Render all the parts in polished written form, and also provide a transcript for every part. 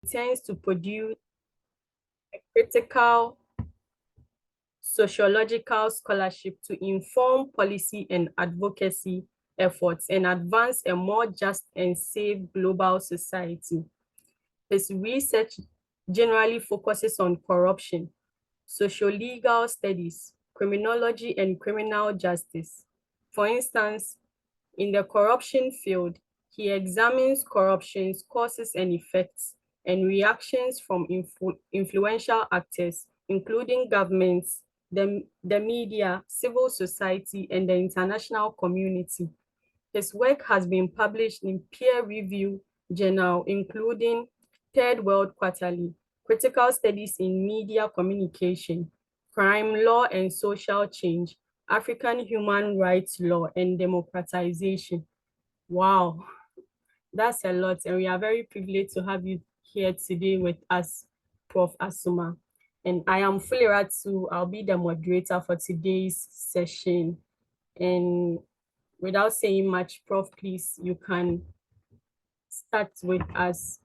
intends to produce a critical sociological scholarship to inform policy and advocacy efforts and advance a more just and safe global society. His research generally focuses on corruption, socio-legal studies, criminology, and criminal justice. For instance, in the corruption field, he examines corruption's causes and effects and reactions from influential actors, including governments, the media, civil society, and the international community. His work has been published in peer-reviewed journals, including Third World Quarterly, Critical Studies in Media Communication, Crime Law and Social Change, African Human Rights Law and Democratization. Wow, that's a lot. And we are very privileged to have you here today with us, Prof. Asomah. And I am Fuleratu. I'll be the moderator for today's session. And without saying much, Prof, please, you can start with us.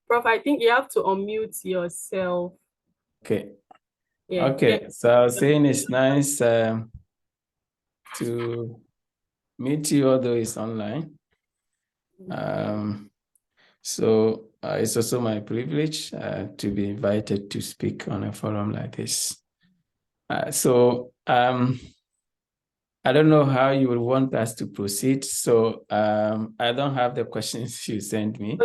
Prof, I think you have to unmute yourself. Okay. Yeah. Okay. So saying it's nice to meet you, although it's online. So it's also my privilege to be invited to speak on a forum like this. I don't know how you would want us to proceed. So I don't have the questions you sent me.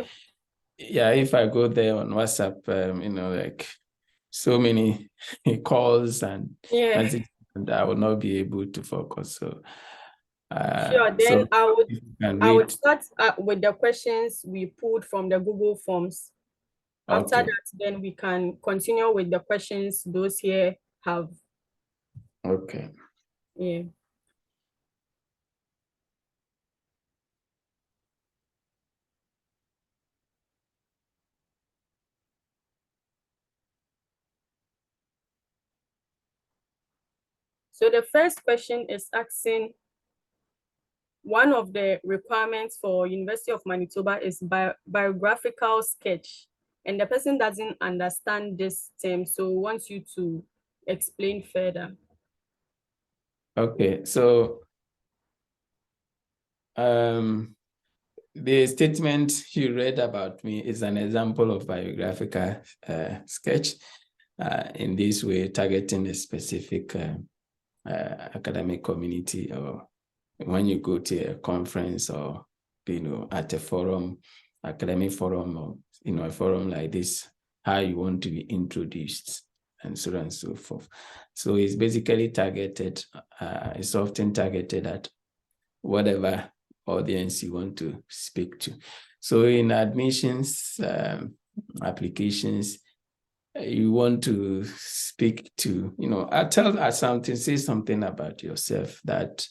Yeah, if I go there on WhatsApp, like so many calls and messages, and I will not be able to focus. So sure, then I would start with the questions we pulled from the Google Forms. After that, then we can continue with the questions those here have. Okay. Yeah. So the first question is asking, one of the requirements for University of Manitoba is biographical sketch. And the person doesn't understand this term, so wants you to explain further. Okay, so the statement you read about me is an example of biographical sketch. In this way, targeting a specific academic community, or when you go to a conference or at a forum, academic forum, or a forum like this, how you want to be introduced, and so on and so forth. So it's basically targeted, it's often targeted at whatever audience you want to speak to. So in admissions applications, you want to speak to, tell us something, say something about yourself that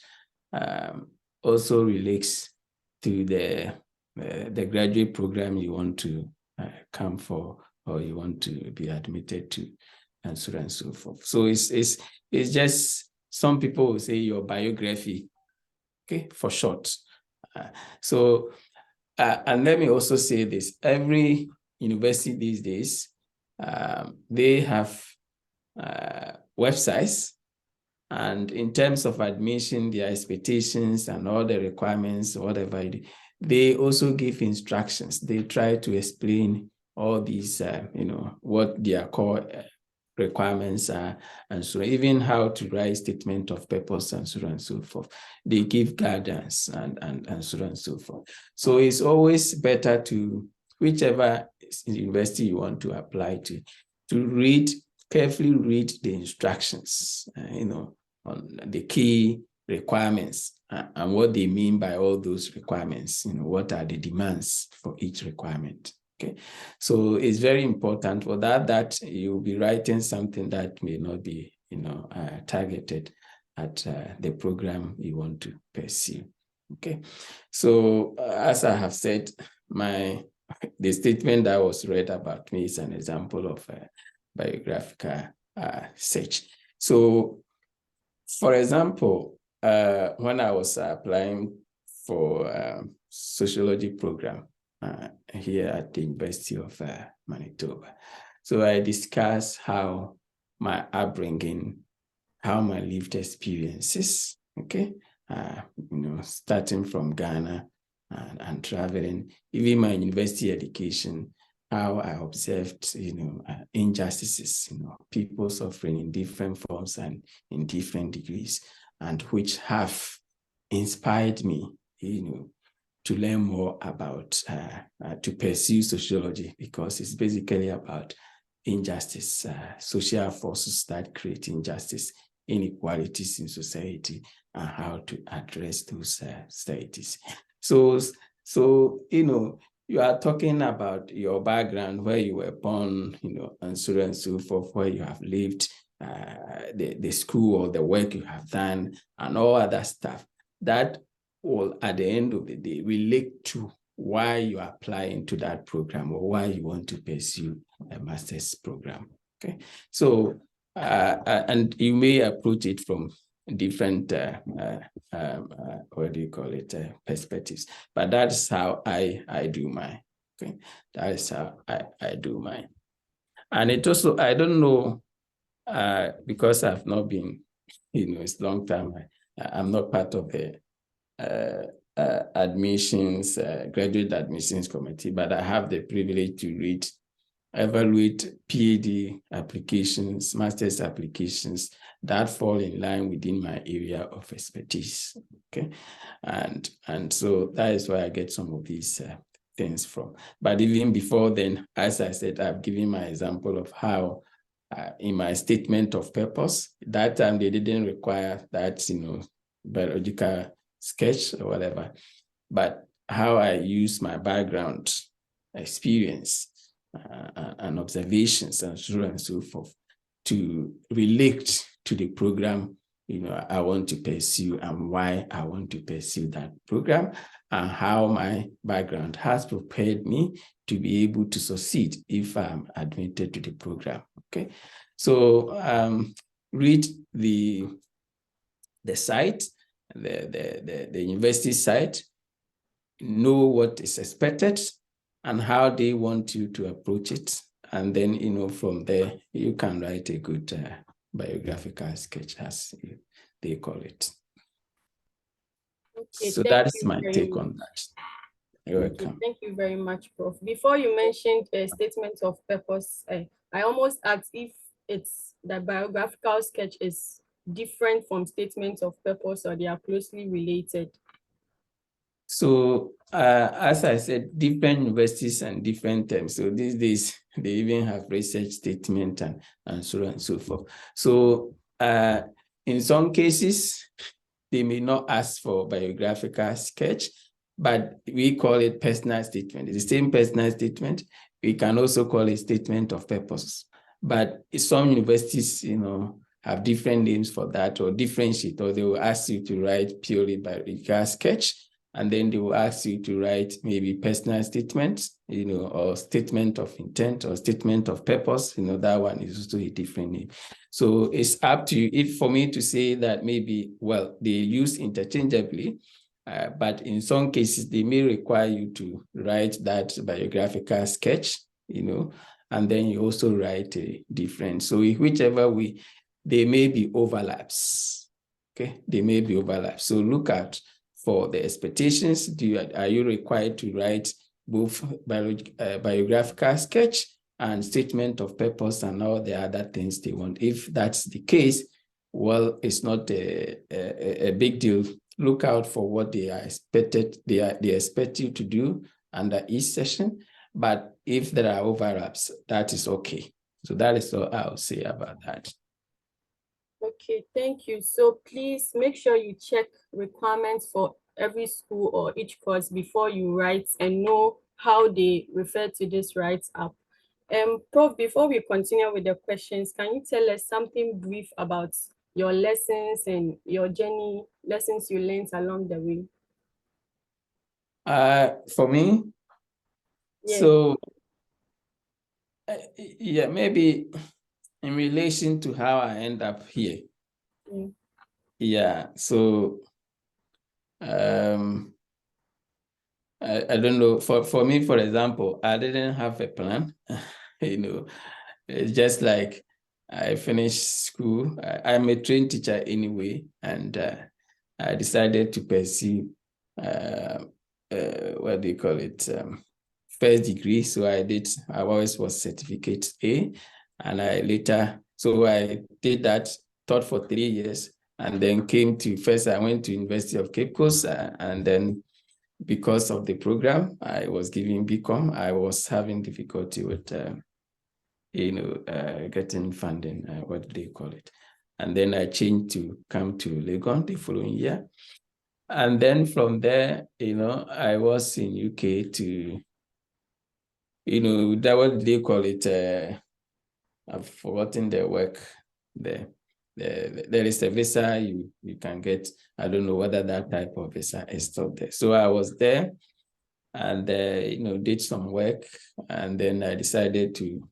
also relates to the graduate program you want to come for, or you want to be admitted to, and so on and so forth. So it's just, some people will say your biography, okay, for short. And let me also say this, every university these days, they have websites, and in terms of admission, their expectations and all the requirements, whatever, they also give instructions. They try to explain all these, what their core requirements are, and so even how to write statement of purpose, and so on and so forth. They give guidance and so on and so forth. So it's always better to, whichever university you want to apply to carefully read the instructions, on the key requirements and what they mean by all those requirements. What are the demands for each requirement? Okay, so it's very important for that you'll be writing something that may not be, targeted at the program you want to pursue. Okay, so as I have said, the statement that was read about me is an example of a biographical search. So, for example, when I was applying for sociology program here at the University of Manitoba. So I discussed how my upbringing, how my lived experiences, okay, starting from Ghana and traveling, even my university education, how I observed, injustices, people suffering in different forms and in different degrees, and which have inspired me, to learn more about, to pursue sociology, because it's basically about injustice, social forces that create injustice, inequalities in society, and how to address those societies. So, you are talking about your background, where you were born, and so forth, where you have lived, the school or the work you have done, and all other stuff. That will, at the end of the day, relate to why you are applying to that program or why you want to pursue a master's program. Okay, so and you may approach it from different what do you call it, perspectives, but that's how I do mine. Okay, that is how I do mine. And it also, I don't know, because I've not been, it's a long time, I'm not part of the admissions, graduate admissions committee, but I have the privilege to evaluate PhD applications, master's applications that fall in line within my area of expertise. Okay, and so that is where I get some of these things from. But even before then, as I said, I've given my example of how in my statement of purpose, that time they didn't require that, biological sketch or whatever, but how I use my background experience and observations and so on and so forth to relate to the program I want to pursue, and why I want to pursue that program, and how my background has prepared me to be able to succeed if I'm admitted to the program. Okay, so read the site, the university site, know what is expected and how they want you to approach it. And then, from there, you can write a good biographical sketch, as they call it. Okay, so thank that's you my very take much. on that. You're Okay, welcome. thank you very much, Prof. Before you mentioned a statement of purpose, I almost asked if it's the biographical sketch is different from statements of purpose, or they are closely related. So as I said, different universities and different terms. So these days, they even have research statement and so on and so forth. So in some cases, they may not ask for biographical sketch, but we call it personal statement. It's the same personal statement. We can also call it statement of purpose. But some universities, have different names for that, or differentiate, or they will ask you to write purely biographical sketch, and then they will ask you to write maybe personal statements, or statement of intent, or statement of purpose. That one is also a different name. So it's up to you. If for me to say that maybe, well, they use interchangeably, but in some cases they may require you to write that biographical sketch, and then you also write a different. So whichever way, there may be overlaps. Okay, there may be overlaps. So look at for the expectations. Are you required to write both biographical sketch and statement of purpose and all the other things they want? If that's the case, well, it's not a big deal. Look out for what they are expected. They expect you to do under each session. But if there are overlaps, that is okay. So that is all I'll say about that. Okay, thank you. So please make sure you check requirements for every school or each course before you write, and know how they refer to this write-up. Prof, before we continue with the questions, can you tell us something brief about your lessons and your journey, lessons you learned along the way? For me, Yeah. so yeah, maybe in relation to how I end up here. Mm. yeah, so I don't know, for me, for example, I didn't have a plan. It's just like I finished school. I'm a trained teacher anyway, and I decided to pursue what do you call it, first degree. So I always was certificate A, and I did that, taught for 3 years, and then I went to University of Cape Coast, and then because of the program I was giving BCom, I was having difficulty with getting funding. What do they call it? And then I changed to come to Legon the following year. And then from there, I was in UK to, what do they call it? I've forgotten the work there. There is a visa you can get. I don't know whether that type of visa is still there. So I was there and did some work, and then I decided to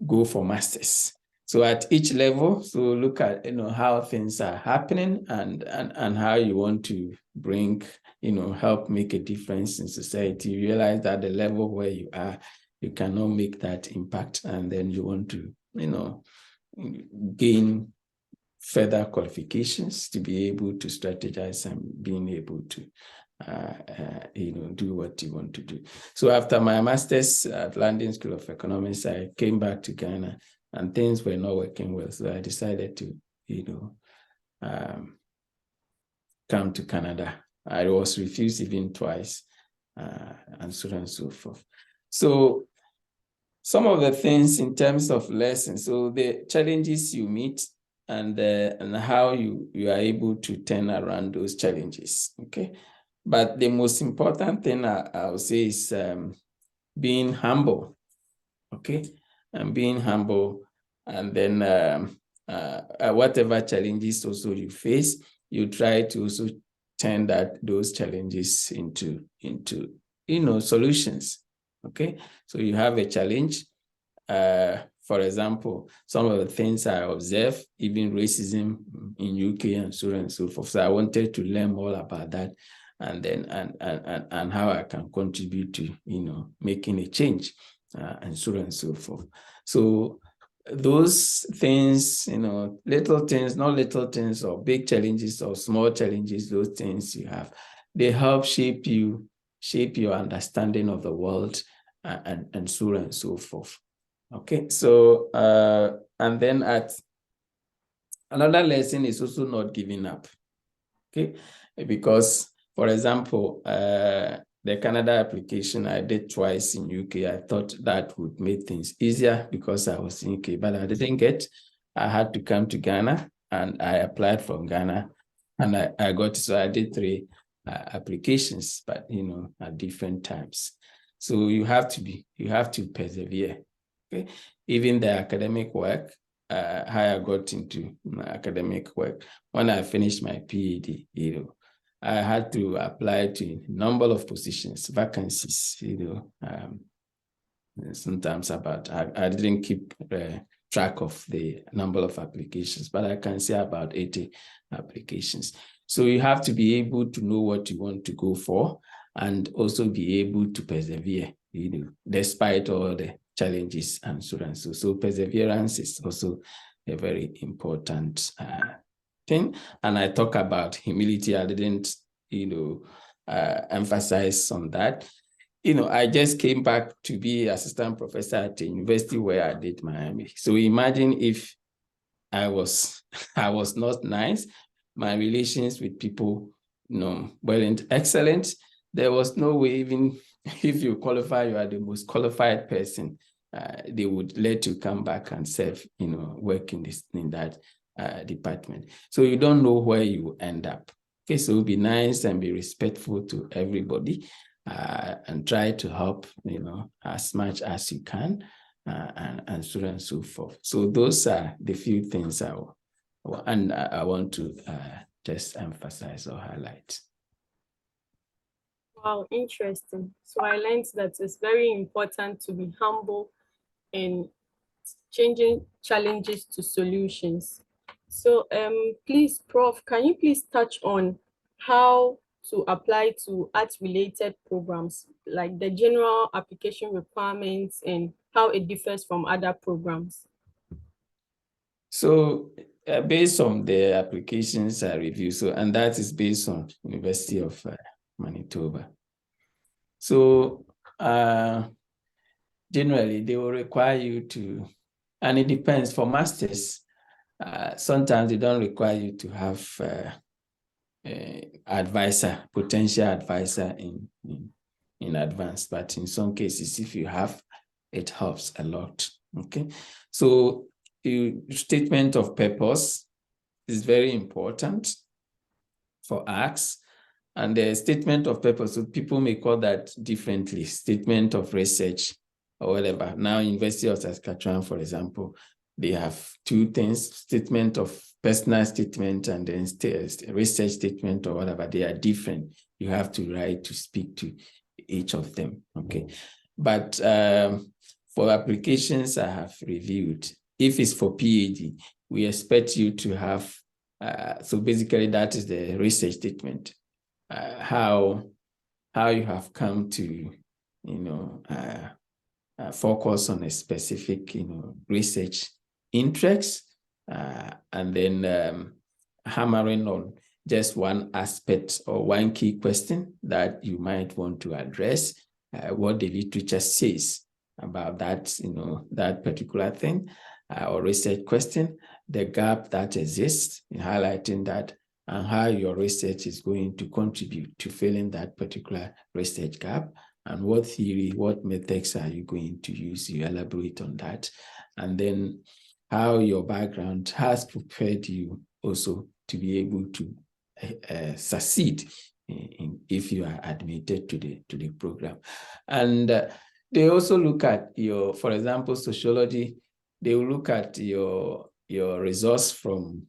go for masters. So at each level, so look at how things are happening and how you want to bring help make a difference in society. You realize that the level where you are, you cannot make that impact, and then you want to gain further qualifications to be able to strategize and being able to do what you want to do. So after my master's at London School of Economics, I came back to Ghana, and things were not working well. So I decided to, come to Canada. I was refused even twice, and so on and so forth. So some of the things in terms of lessons, so the challenges you meet and how you are able to turn around those challenges, okay? But the most important thing I would say is being humble, okay? And being humble, and then whatever challenges also you face, you try to also turn those challenges into solutions, okay? So you have a challenge. For example, some of the things I observe, even racism in UK and so on and so forth. So I wanted to learn more about that, and then and how I can contribute to making a change, and so on and so forth. So those things, little things, not little things or big challenges or small challenges, those things you have, they help shape your understanding of the world, and so on and so forth. Okay, so and then another lesson is also not giving up. Okay, because for example, the Canada application I did twice in UK. I thought that would make things easier because I was in UK, but I didn't get. I had to come to Ghana, and I applied from Ghana, and I got. So I did 3 applications, but at different times. So you have to persevere. Okay, even the academic work, how I got into my academic work. When I finished my PhD, I had to apply to a number of positions, vacancies, sometimes I didn't keep track of the number of applications, but I can say about 80 applications. So you have to be able to know what you want to go for, and also be able to persevere, despite all the challenges and so on. So perseverance is also a very important thing. And I talk about humility. I didn't, emphasize on that. I just came back to be assistant professor at the university where I did my MA. So imagine if I was not nice, my relations with people, weren't excellent. There was no way, even if you qualify, you are the most qualified person, they would let you come back and serve, work in that department. So you don't know where you end up. Okay, so be nice and be respectful to everybody, and try to help, as much as you can, and so on and so forth. So those are the few things I want to just emphasize or highlight. Wow, interesting. So I learned that it's very important to be humble and changing challenges to solutions. So please, Prof, can you please touch on how to apply to art-related programs, like the general application requirements and how it differs from other programs? So based on the applications I review, and that is based on University of Manitoba. So generally, they will require you to, and it depends. For masters, sometimes they don't require you to have potential advisor in advance, but in some cases, if you have, it helps a lot. Okay, so the statement of purpose is very important for ARCs. And the statement of purpose, so people may call that differently, statement of research or whatever. Now, University of Saskatchewan, for example, they have two things, statement of personal statement and then research statement or whatever. They are different. You have to write to speak to each of them, okay? But for applications I have reviewed, if it's for PhD, we expect you to have, so basically that is the research statement. How you have come to, focus on a specific, research interest, and then hammering on just one aspect or one key question that you might want to address, what the literature says about that, that particular thing or research question, the gap that exists in highlighting that, and how your research is going to contribute to filling that particular research gap, and what theory, what methods are you going to use, you elaborate on that, and then how your background has prepared you also to be able to succeed if you are admitted to the program. And they also look at your, for example, sociology, they will look at your results from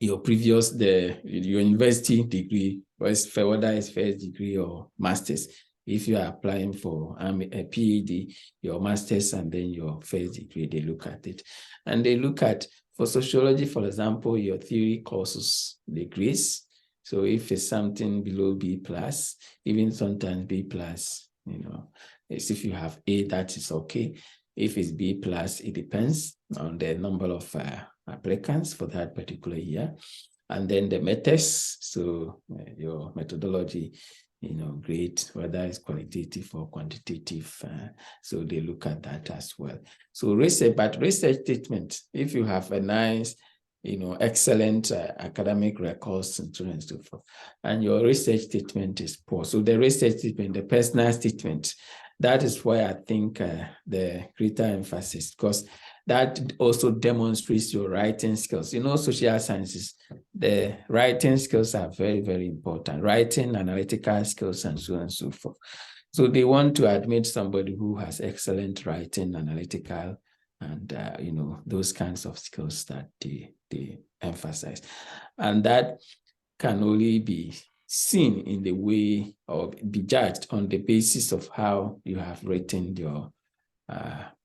your previous, your university degree, whether it's first degree or master's. If you are applying for a PhD, your master's and then your first degree, they look at it. And they look at, for sociology, for example, your theory courses degrees. So if it's something below B+, even sometimes B+, as if you have A, that is okay. If it's B+, it depends on the number of applicants for that particular year. And then the methods, so your methodology, grade, whether it's qualitative or quantitative. So they look at that as well. So research statement, if you have a nice, excellent academic records and so on and so forth, and your research statement is poor. So the research statement, the personal statement, that is why I think the greater emphasis, because that also demonstrates your writing skills. Social sciences, the writing skills are very, very important. Writing, analytical skills, and so on and so forth. So they want to admit somebody who has excellent writing, analytical, and those kinds of skills that they emphasize. And that can only be seen in the way, or be judged on the basis of how you have written your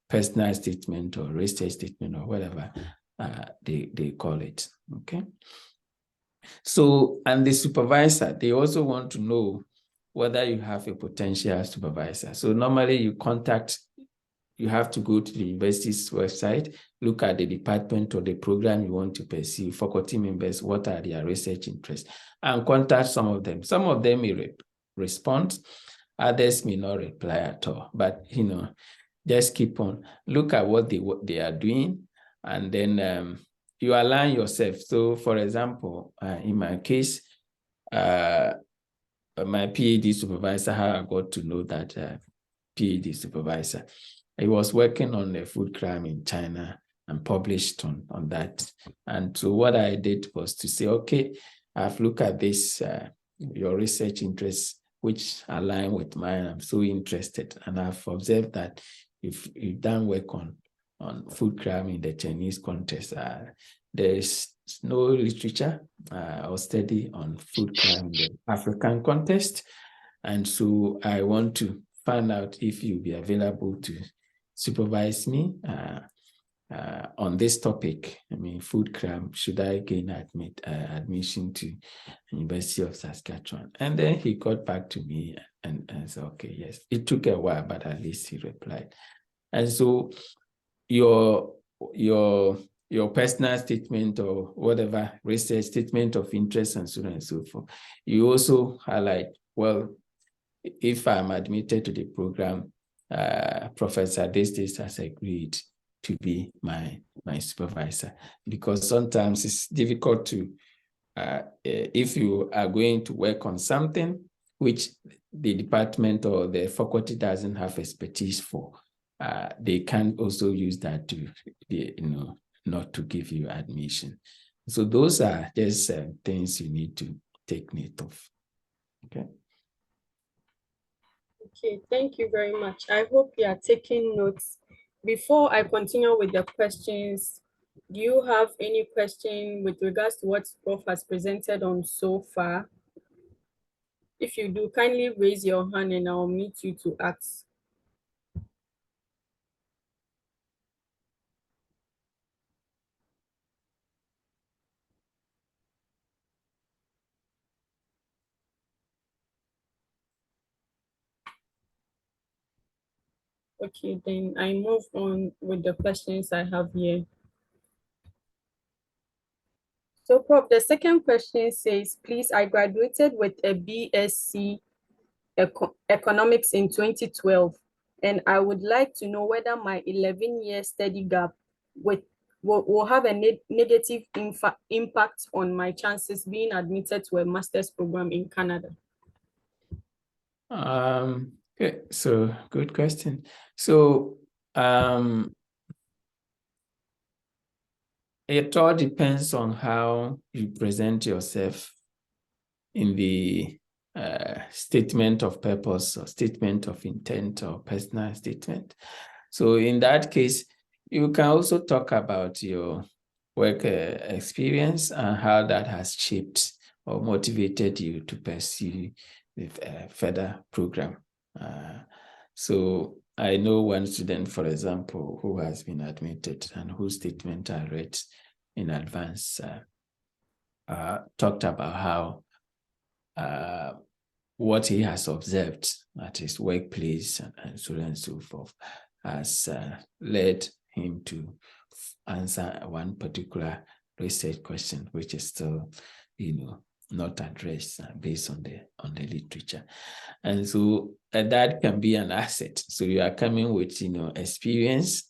personal statement or research statement or whatever they call it, okay? So, and the supervisor, they also want to know whether you have a potential supervisor. So normally you have to go to the university's website, look at the department or the program you want to pursue, faculty members, what are their research interests, and contact some of them. Some of them may respond, others may not reply at all, but just keep on, look at what they are doing, and then you align yourself. So for example, in my case, my PhD supervisor, how I got to know that PhD supervisor, he was working on a food crime in China and published on that. And so what I did was to say, okay, I've looked at this, your research interests, which align with mine. I'm so interested. And I've observed that if you've done work on food crime in the Chinese context, there is no literature or study on food crime in the African context. And so I want to find out if you'll be available to supervise me on this topic. I mean, food crime, should I gain admission to University of Saskatchewan? And then he got back to me and said, okay, yes. It took a while, but at least he replied. And so your personal statement or whatever research statement of interest and so on and so forth, you also highlight, well, if I'm admitted to the program, Professor this has agreed to be my supervisor, because sometimes it's difficult to, if you are going to work on something which the department or the faculty doesn't have expertise for, they can also use that to, not to give you admission. So those are just things you need to take note of. Okay. Okay, thank you very much. I hope you are taking notes. Before I continue with the questions, do you have any question with regards to what Prof has presented on so far? If you do, kindly raise your hand and I'll meet you to ask. Okay, then I move on with the questions I have here. So, Prof, the second question says, please, I graduated with a BSc Economics in 2012, and I would like to know whether my 11-year study gap will have a negative impact on my chances being admitted to a master's program in Canada. Okay, so good question. So it all depends on how you present yourself in the statement of purpose or statement of intent or personal statement. So in that case, you can also talk about your work experience and how that has shaped or motivated you to pursue the further program. So I know one student, for example, who has been admitted and whose statement I read in advance talked about how what he has observed at his workplace and so on and so forth has led him to answer one particular research question, which is still, not addressed based on the literature. And so that can be an asset. So you are coming with, experience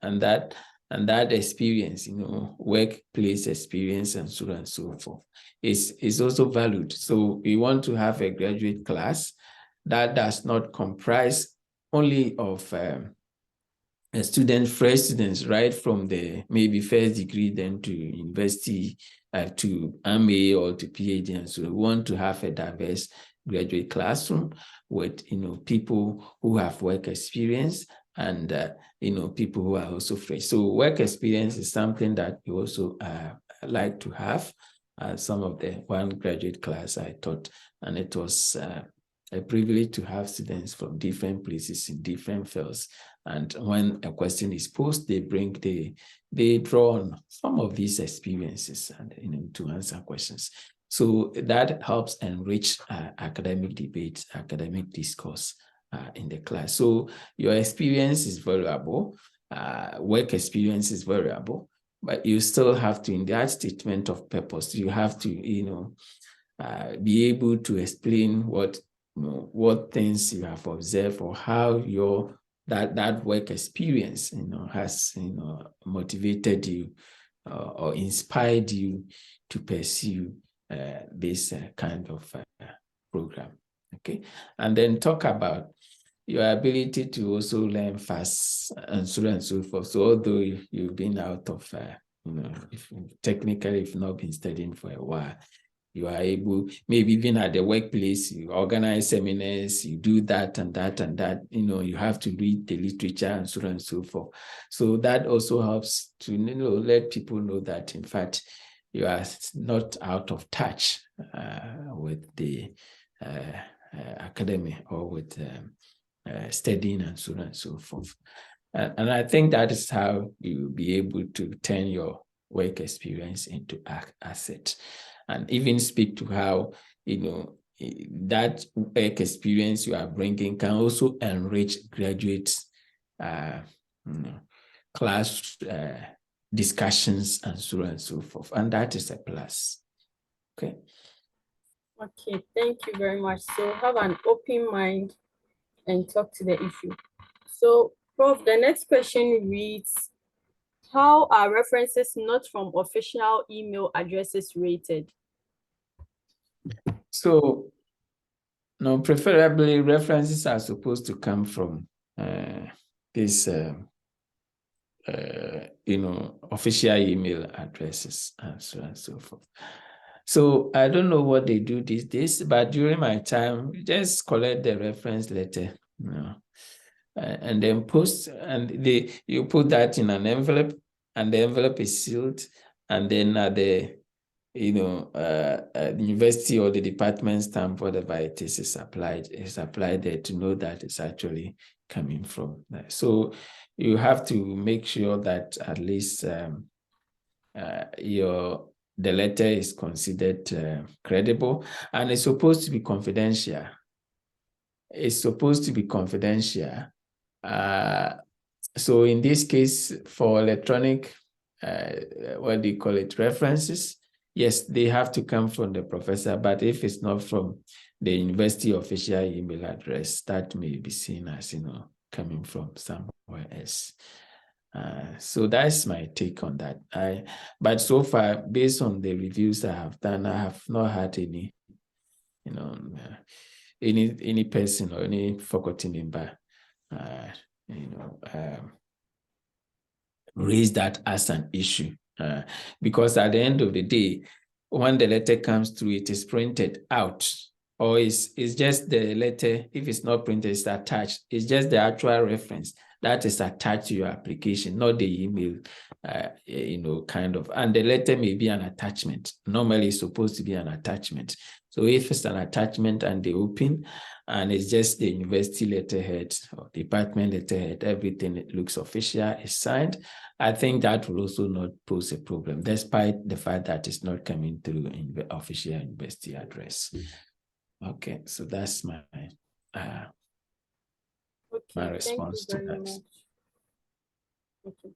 and that experience, workplace experience and so on and so forth is also valued. So we want to have a graduate class that does not comprise only of fresh students, right from the maybe first degree, then to university, to MA or to PhD. And so we want to have a diverse graduate classroom with, people who have work experience and, people who are also fresh. So work experience is something that we also like to have. Some of the one graduate class I taught, and it was a privilege to have students from different places in different fields. And when a question is posed, they draw on some of these experiences and to answer questions. So that helps enrich academic debate, academic discourse in the class. So your experience is valuable, work experience is valuable, but you still have to, in that statement of purpose, you have to, be able to explain what things you have observed or how that work experience, has, motivated you or inspired you to pursue this kind of program. Okay, and then talk about your ability to also learn fast and so on and so forth. So although you've been out of, if not been studying for a while, you are able, maybe even at the workplace, you organize seminars, you do that and that and that, you have to read the literature and so on and so forth. So that also helps to, let people know that, in fact, you are not out of touch with the academy or with studying and so on and so forth. And I think that is how you'll be able to turn your work experience into asset, and even speak to how, that work experience you are bringing can also enrich graduates' class discussions and so on and so forth. And that is a plus. Okay. Okay, thank you very much. So have an open mind and talk to the issue. So, Prof, the next question reads, how are references not from official email addresses rated? So, no, preferably references are supposed to come from this, official email addresses and so on and so forth. So I don't know what they do these days, but during my time, we just collect the reference letter, and then post, and you put that in an envelope, and the envelope is sealed, and then the university or the department stamp, whatever it is applied there to know that it's actually coming from there. So you have to make sure that at least the letter is considered credible, and it's supposed to be confidential. It's supposed to be confidential. So in this case, for electronic, references, yes, they have to come from the professor, but if it's not from the university official email address, that may be seen as, coming from somewhere else. So that's my take on that. But so far, based on the reviews I have done, I have not had any, any person or any faculty member, raise that as an issue. Because at the end of the day, when the letter comes through, it is printed out, or it's just the letter. If it's not printed, it's attached. It's just the actual reference that is attached to your application, not the email, kind of. And the letter may be an attachment. Normally, it's supposed to be an attachment. So if it's an attachment and they open, and it's just the university letterhead or department letterhead, everything it looks official, is signed, I think that will also not pose a problem, despite the fact that it's not coming through in the official university address. Okay, so that's my response to that. Okay.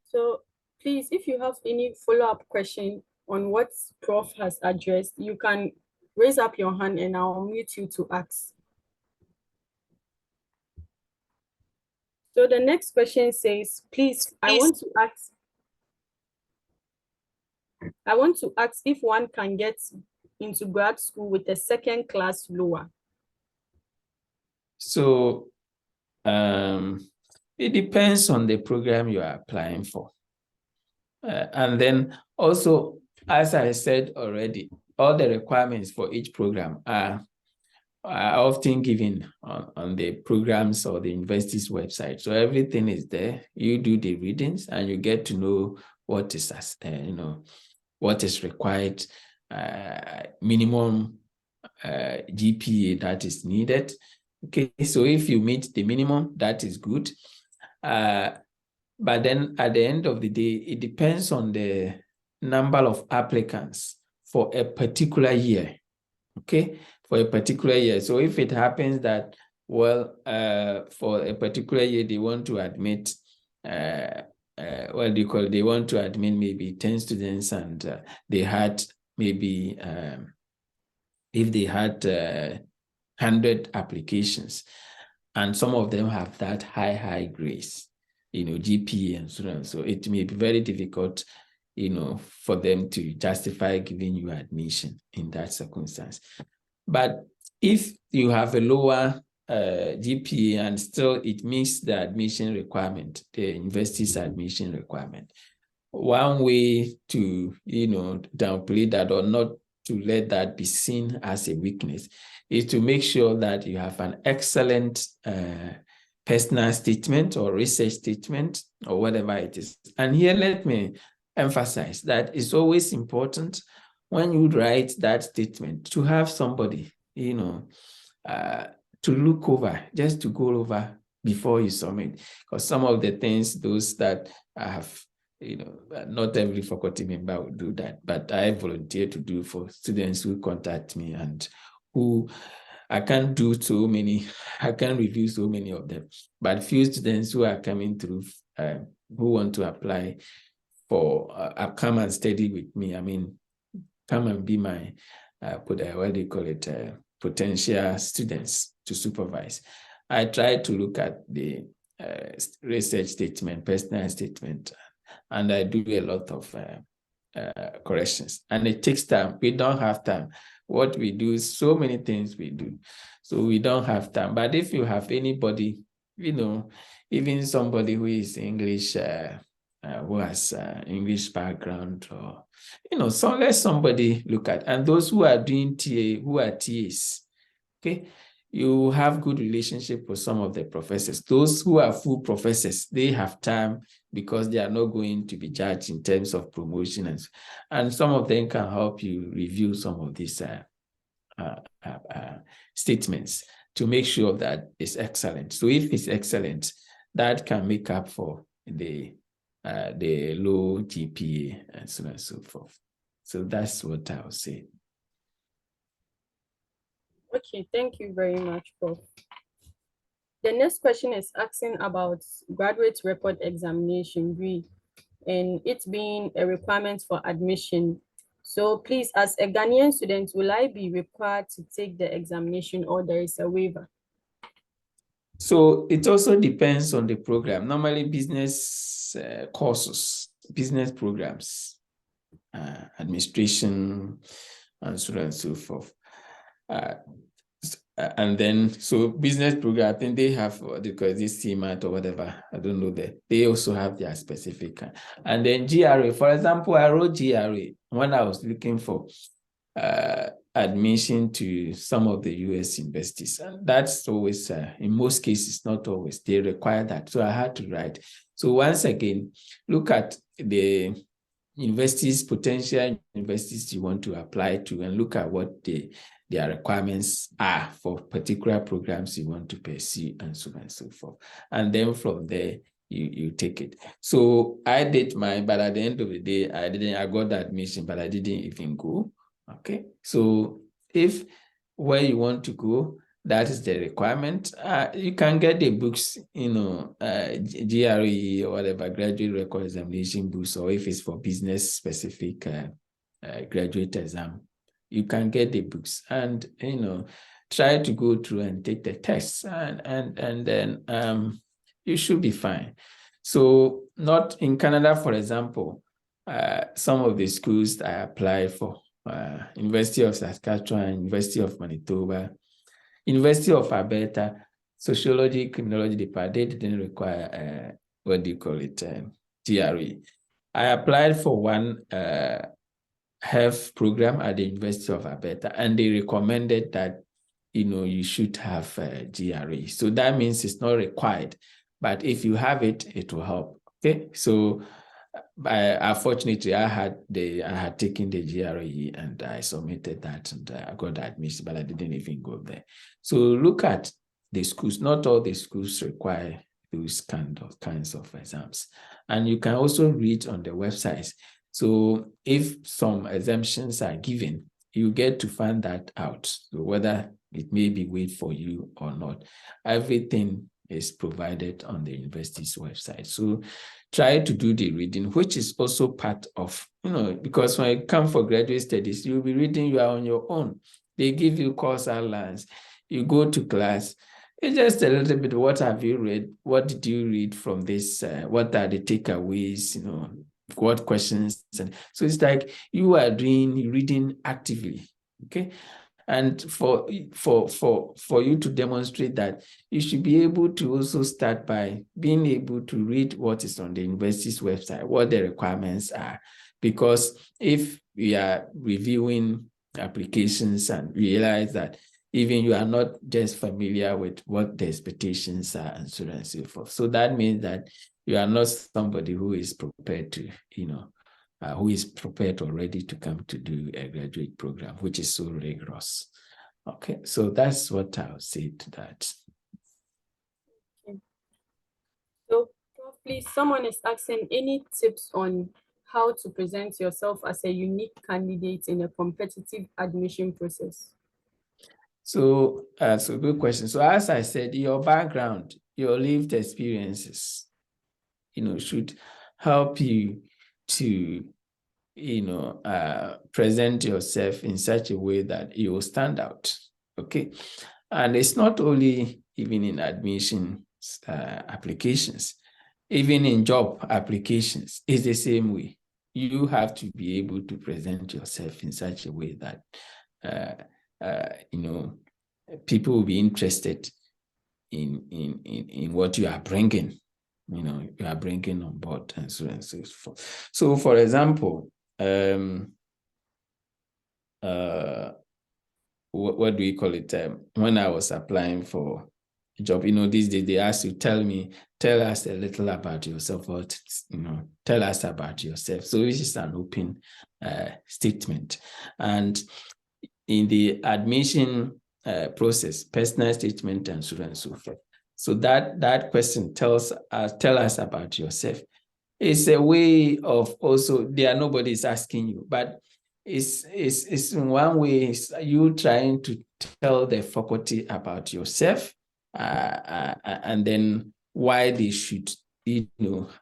So please, if you have any follow-up question on what Prof has addressed, you can raise up your hand and I'll mute you to ask. So the next question says, please, I want to ask if one can get into grad school with a second class lower. So it depends on the program you are applying for. And then also, as I said already, all the requirements for each program are often given on the programs or the university's website. So everything is there. You do the readings and you get to know what is, what is required, minimum GPA that is needed. Okay, so if you meet the minimum, that is good. But then at the end of the day, it depends on the number of applicants for a particular year. Okay, for a particular year. So if it happens that, well, for a particular year, they want to admit, they want to admit maybe 10 students, and they had maybe, if they had 100 applications, and some of them have that high grades, GPA and so on. So it may be very difficult, for them to justify giving you admission in that circumstance. But if you have a lower GPA and still it meets the admission requirement, the university's admission requirement, one way to, downplay that or not to let that be seen as a weakness is to make sure that you have an excellent personal statement or research statement or whatever it is. And here, let me emphasize that it's always important when you write that statement to have somebody, to look over, just to go over before you submit. Because some of the things, those that I have, not every faculty member will do that, but I volunteer to do for students who contact me and who I can't do so many, I can't review so many of them, but few students who are coming through, who want to apply for, come and study with me. I mean, come and be my, what do you call it, potential students to supervise. I try to look at the research statement, personal statement, and I do a lot of corrections. And it takes time. We don't have time. What we do is so many things we do. So we don't have time. But if you have anybody, even somebody who is English, who has English background, or, so let somebody look at. And those who are doing TA, who are TAs, okay, you have good relationship with some of the professors. Those who are full professors, they have time because they are not going to be judged in terms of promotion. And some of them can help you review some of these statements to make sure that it's excellent. So if it's excellent, that can make up for the low GPA and so on and so forth. So that's what I would say. Okay, thank you very much, Prof. The next question is asking about graduate record examination, and it being a requirement for admission. So please, as a Ghanaian student, will I be required to take the examination, or there is a waiver? So it also depends on the program. Normally business courses, business programs, administration, and so on and so forth. And then, so business program, I think they have, because this CMAT or whatever, I don't know that. They also have their specific. And then GRA, for example, I wrote GRA when I was looking for admission to some of the US universities. And that's always, in most cases, not always, they require that. So I had to write. So once again, look at the universities, potential universities you want to apply to, and look at what their requirements are for particular programs you want to pursue, and so on and so forth. And then from there, you take it. So I did mine, but at the end of the day, I got the admission, but I didn't even go. Okay. So if where you want to go, that is the requirement, you can get the books, GRE or whatever, graduate record examination books, or if it's for business specific graduate exam, you can get the books and, try to go through and take the tests, and then you should be fine. So not in Canada, for example, some of the schools I applied for, University of Saskatchewan, University of Manitoba, University of Alberta, sociology, criminology department, they didn't require, GRE. I applied for one health program at the University of Alberta, and they recommended that, you should have GRE. So that means it's not required, but if you have it, it will help. Okay, so unfortunately, I had taken the GRE and I submitted that, and I got the admission, but I didn't even go there. So look at the schools. Not all the schools require those kinds of exams, and you can also read on the websites. So if some exemptions are given, you get to find that out. So whether it may be waived for you or not, everything is provided on the university's website. So try to do the reading, which is also part of, because when you come for graduate studies, you'll be reading, you are on your own. They give you course outlines, you go to class. It's just a little bit, what have you read? What did you read from this? What are the takeaways? What questions? And so it's like you are reading actively, okay? And for you to demonstrate that, you should be able to also start by being able to read what is on the university's website, what the requirements are. Because if we are reviewing applications and realize that even you are not just familiar with what the expectations are, and so on and so forth. So that means that you are not somebody who is prepared to, who is prepared already to come to do a graduate program, which is so rigorous. Okay, so that's what I'll say to that. Please, someone is asking any tips on how to present yourself as a unique candidate in a competitive admission process? So, good question. So as I said, your background, your lived experiences, should help you to, present yourself in such a way that you will stand out. Okay. And it's not only even in admission applications, even in job applications, it's the same way. You have to be able to present yourself in such a way that, people will be interested in what you are bringing, you are bringing on board, and so on and so forth. So, for example, what do we call it? When I was applying for a job, these days they ask you, tell us a little about yourself, or tell us about yourself. So this is an open statement. And in the admission process, personal statement, and so on and so forth. So that question tell us about yourself. It's a way of also, nobody is asking you, but it's in one way, it's you trying to tell the faculty about yourself, and then why they should,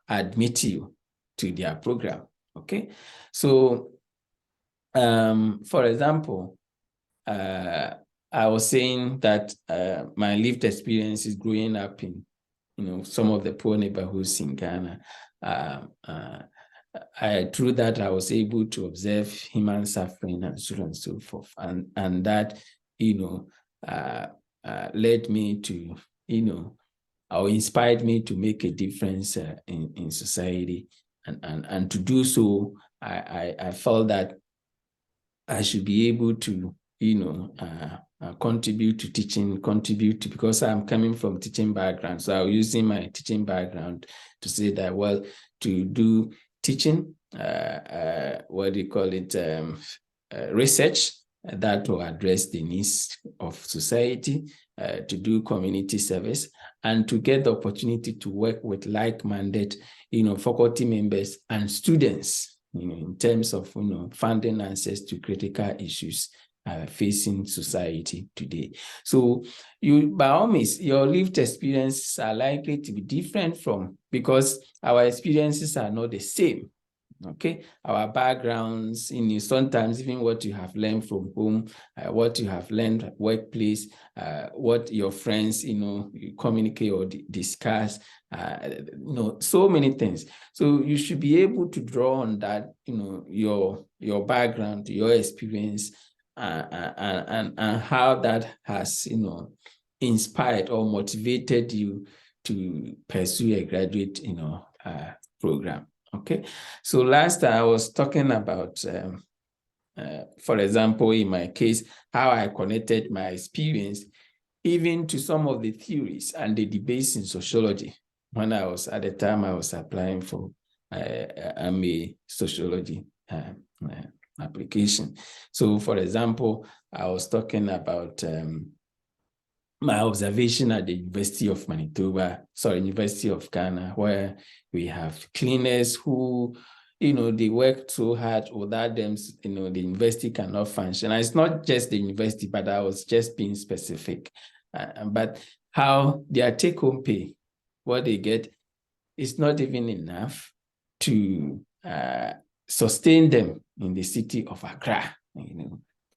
admit you to their program. Okay, so for example, I was saying that my lived experience is growing up in, some of the poor neighborhoods in Ghana. Through that, I was able to observe human suffering and so on and so forth, and that, led me to, or inspired me to make a difference in society, and to do so, I felt that I should be able to, contribute to teaching, because I'm coming from teaching background. So I was using my teaching background to say that, well, to do teaching, what do you call it, research that will address the needs of society, to do community service, and to get the opportunity to work with like-minded, faculty members and students, in terms of, finding answers to critical issues facing society today. So by all means, your lived experiences are likely to be different because our experiences are not the same. Okay, our backgrounds, sometimes even what you have learned from home, what you have learned at workplace, what your friends, you communicate or discuss, so many things. So you should be able to draw on that, your background, your experience, and how that has, inspired or motivated you to pursue a graduate, program. Okay, so last I was talking about, for example, in my case, how I connected my experience even to some of the theories and the debates in sociology. When at the time I was applying for a sociology application. So, for example, I was talking about my observation at the University of University of Ghana, where we have cleaners who, they work so hard. Without them, the university cannot function. And it's not just the university, but I was just being specific. But how their take-home pay, what they get, is not even enough to sustain them in the city of Accra.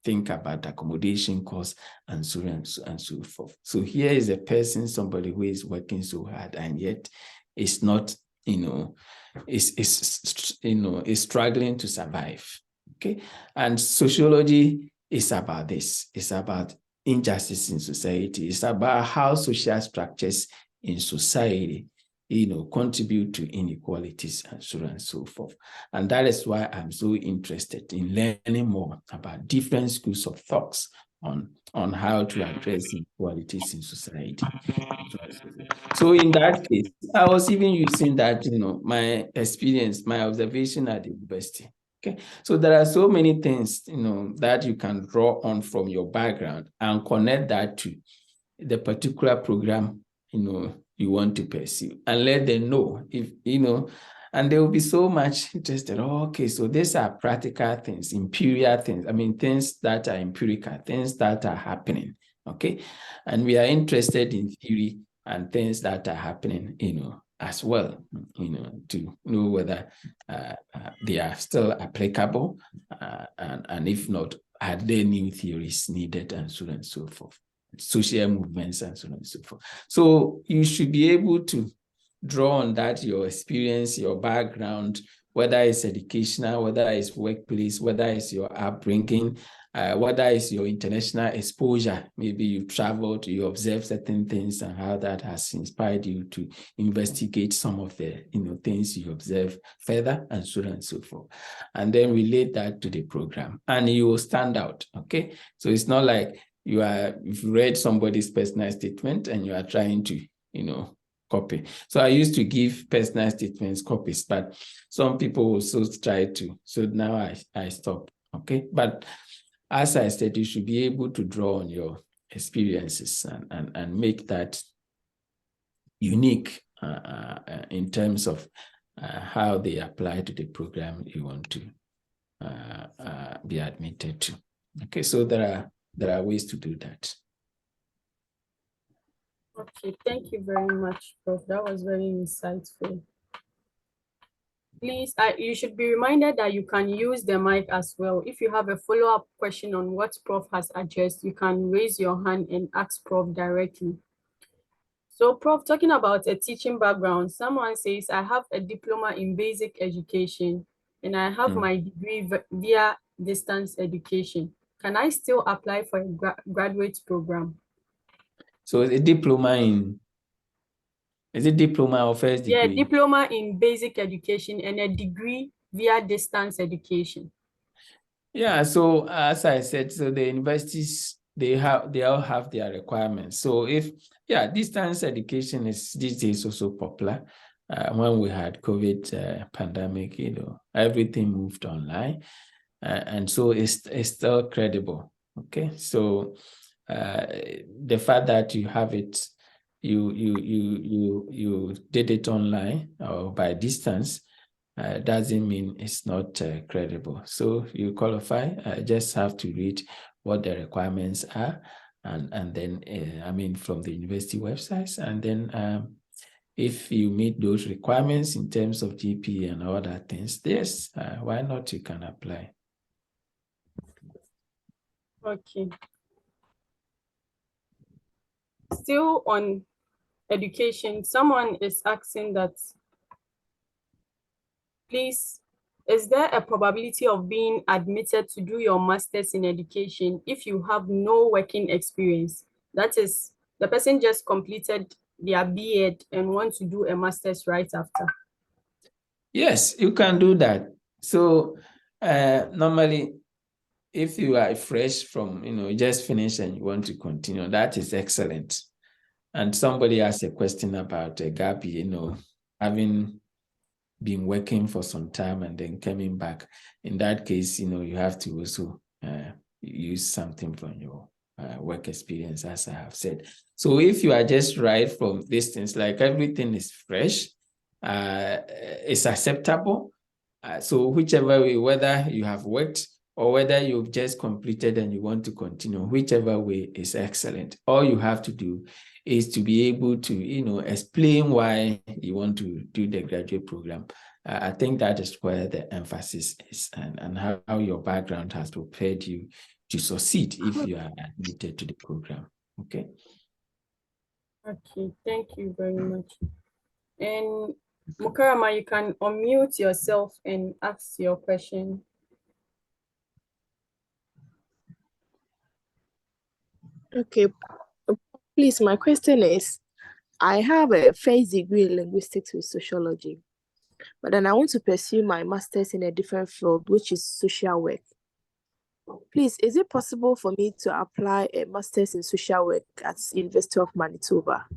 Think about accommodation costs and so on and so forth. So here is a person, somebody who is working so hard, and yet is not, is struggling to survive. Okay, and sociology is about this. It's about injustice in society. It's about how social structures in society, contribute to inequalities and so on and so forth. And that is why I'm so interested in learning more about different schools of thoughts on how to address inequalities in society. So in that case, I was even using that, my experience, my observation at the university. Okay, so there are so many things, that you can draw on from your background and connect that to the particular program, you want to pursue, and let them know if, and they will be so much interested. Oh, okay, so these are practical things, imperial things. I mean, things that are empirical, things that are happening. Okay. And we are interested in theory and things that are happening, as well, to know whether they are still applicable. And if not, are there new theories needed, and so on and so forth. Social movements and so on and so forth. So you should be able to draw on that, your experience, your background, whether it's educational, whether it's workplace, whether it's your upbringing, whether it's your international exposure. Maybe you traveled, you observed certain things, and how that has inspired you to investigate some of the things you observe further, and so on and so forth. And then relate that to the program, and you will stand out. Okay. So it's not like you've read somebody's personal statement and you are trying to, copy. So I used to give personal statements copies, but some people also try to. So now I stop. Okay. But as I said, you should be able to draw on your experiences and make that unique in terms of how they apply to the program you want to be admitted to. Okay. So there are ways to do that. Okay, thank you very much, Prof. That was very insightful. Please, you should be reminded that you can use the mic as well. If you have a follow-up question on what Prof has addressed, you can raise your hand and ask Prof directly. So, Prof, talking about a teaching background, someone says, I have a diploma in basic education and I have my degree via distance education. Can I still apply for a graduate program? So a diploma in, is it diploma or first degree? Yeah, diploma in basic education and a degree via distance education. Yeah, so as I said, so the universities, they all have their requirements. So distance education is these days also popular. When we had COVID pandemic, everything moved online, and so it's still credible. Okay, so the fact that you have it, you did it online or by distance, doesn't mean it's not credible. So you qualify, just have to read what the requirements are, and then from the university websites, and then if you meet those requirements in terms of GPA and other things, yes, why not? You can apply. Okay. Still on education, someone is asking that, please, is there a probability of being admitted to do your master's in education if you have no working experience? That is, the person just completed their B.Ed and want to do a master's right after. Yes, you can do that. So normally, if you are fresh from, just finished and you want to continue, that is excellent. And somebody asked a question about a gap, having been working for some time and then coming back. In that case, you have to also use something from your work experience, as I have said. So if you are just right from distance, like everything is fresh, it's acceptable. So whichever way, whether you have worked or whether you've just completed and you want to continue, whichever way is excellent. All you have to do is to be able to, explain why you want to do the graduate program. I think that is where the emphasis is, and how your background has prepared you to succeed if you are admitted to the program. Okay. Okay, thank you very much. And Mukarama, you can unmute yourself and ask your question. Okay, please, my question is, I have a first degree in linguistics with sociology, but then I want to pursue my master's in a different field, which is social work. Please, is it possible for me to apply a master's in social work at University of Manitoba?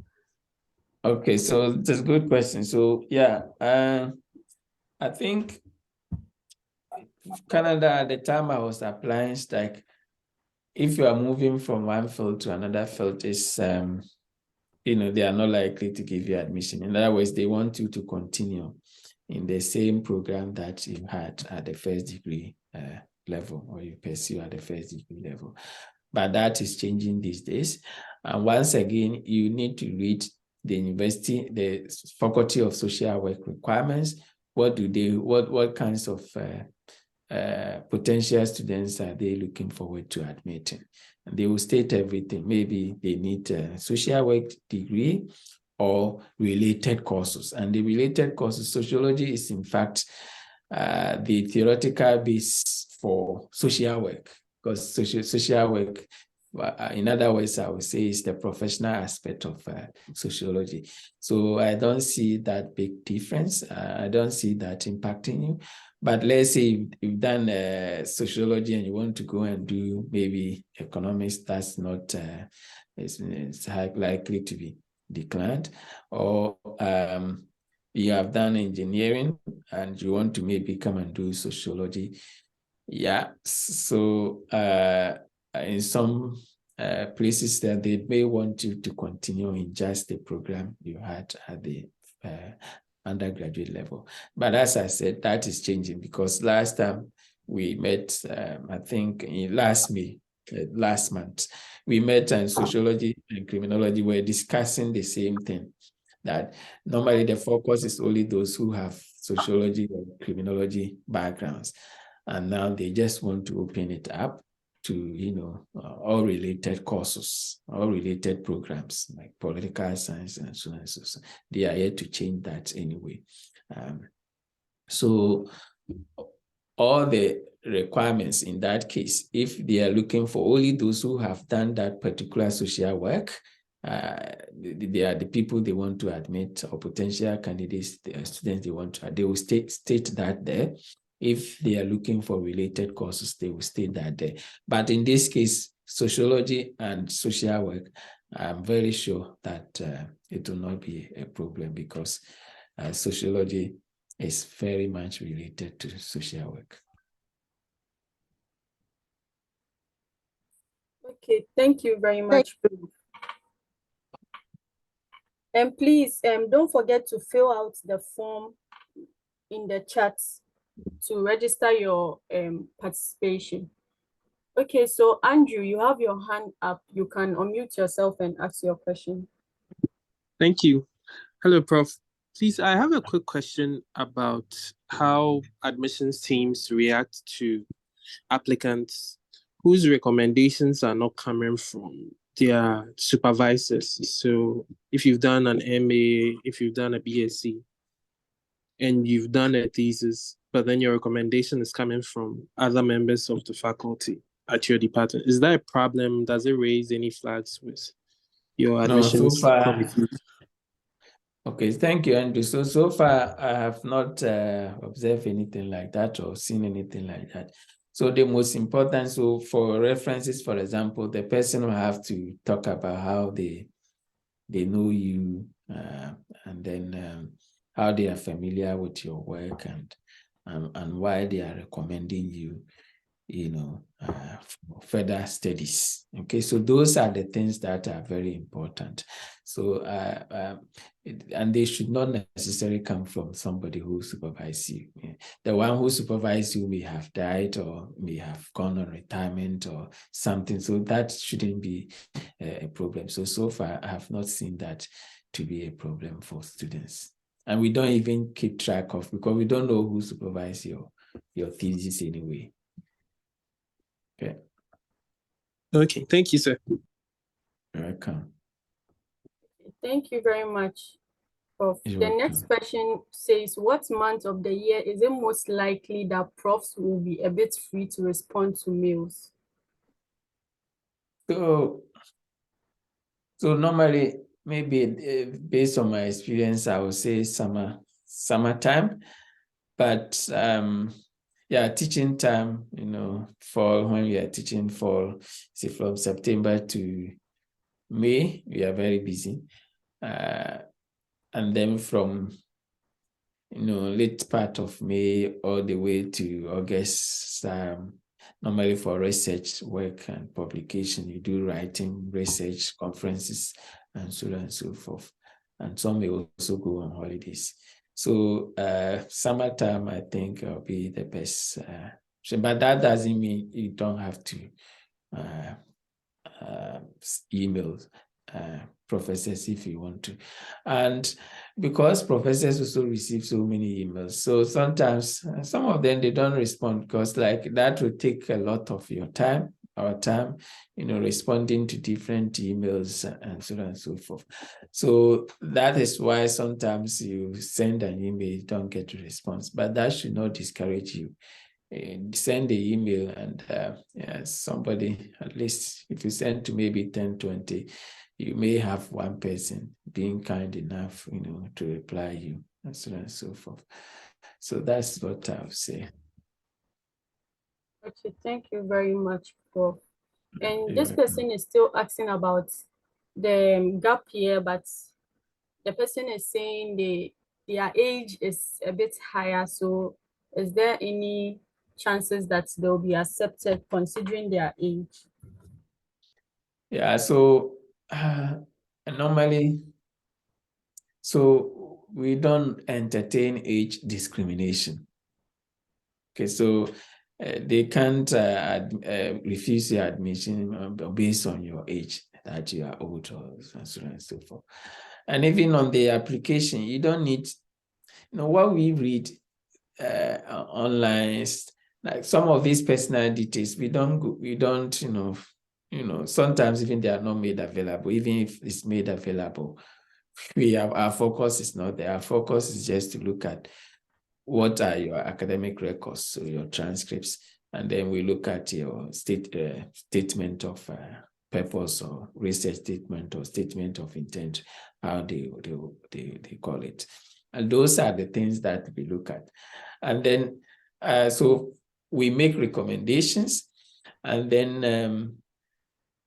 Okay, so that's a good question. So I think Canada, at the time I was applying, like if you are moving from one field to another field, is they are not likely to give you admission. In other words, they want you to continue in the same program that you had at the first degree level, or you pursue at the first degree level. But that is changing these days. And once again, you need to read the university, the Faculty of Social Work requirements. What kinds of potential students are they looking forward to admitting? And they will state everything. Maybe they need a social work degree or related courses. And the related courses, sociology is in fact the theoretical base for social work, because social work, in other words, I would say, is the professional aspect of sociology. So I don't see that big difference. I don't see that impacting you. But let's say you've done sociology and you want to go and do maybe economics, that's not, it's likely to be declined. Or you have done engineering and you want to maybe come and do sociology. Yeah, so in some places that they may want you to continue in just the program you had at the undergraduate level. But as I said, that is changing, because last time we met, I think in last month, we met, and sociology and criminology were discussing the same thing, that normally the focus is only those who have sociology or criminology backgrounds. And now they just want to open it up to, all related courses, all related programs like political science and so on and so on. They are here to change that anyway. So all the requirements in that case, if they are looking for only those who have done that particular social work, they are the people they want to admit, or potential candidates, students they want to, they will state that there. If they are looking for related courses, they will state that there. But in this case, sociology and social work, I'm very sure that it will not be a problem, because sociology is very much related to social work. Okay, thank you very much. And please don't forget to fill out the form in the chat to register your participation. Okay, so Andrew, you have your hand up. You can unmute yourself and ask your question. Thank you. Hello, Prof. Please, I have a quick question about how admissions teams react to applicants whose recommendations are not coming from their supervisors. So if you've done an MA, if you've done a BSc, and you've done a thesis, but then your recommendation is coming from other members of the faculty at your department, is that a problem? Does it raise any flags with your admissions committee? Okay, thank you, Andrew. So far, I have not observed anything like that or seen anything like that. So the most important, so for references, for example, the person will have to talk about how they know you, and then how they are familiar with your work, and why they are recommending you, for further studies. Okay, so those are the things that are very important. So, and they should not necessarily come from somebody who supervises you. The one who supervises you may have died or may have gone on retirement or something. So that shouldn't be a problem. So far, I have not seen that to be a problem for students. And we don't even keep track of, because we don't know who supervises your thesis anyway. Okay. Okay, thank you, sir. You're welcome. Thank you very much, Prof. You're The welcome. next question says, what month of the year is it most likely that profs will be a bit free to respond to mails? So normally, maybe based on my experience, I would say summertime, but yeah, teaching time, fall, when we are teaching fall, say from September to May, we are very busy. And then from, late part of May all the way to August, normally for research work and publication, you do writing, research, conferences, and so on and so forth. And some may also go on holidays. So summertime, I think, will be the best. But that doesn't mean you don't have to email professors if you want to. And because professors also receive so many emails, so sometimes some of them, they don't respond because like that will take a lot of your time, our time, responding to different emails and so on and so forth. So that is why sometimes you send an email, you don't get a response, but that should not discourage you. Send the email and somebody, at least if you send to maybe 10, 20, you may have one person being kind enough, to reply you and so on and so forth. So that's what I would say. Okay, thank you very much, Prof. And this person is still asking about the gap year, but the person is saying their age is a bit higher. So is there any chances that they'll be accepted considering their age? Yeah, so normally, so we don't entertain age discrimination. Okay, so they can't refuse your admission based on your age, that you are old or so on and so forth. And even on the application, you don't need, what we read online, like some of these personal details, we don't, sometimes even they are not made available. Even if it's made available, our focus is not there. Our focus is just to look at what are your academic records, so your transcripts, and then we look at your statement of purpose or research statement or statement of intent, how they call it. And those are the things that we look at. And then, so we make recommendations, and then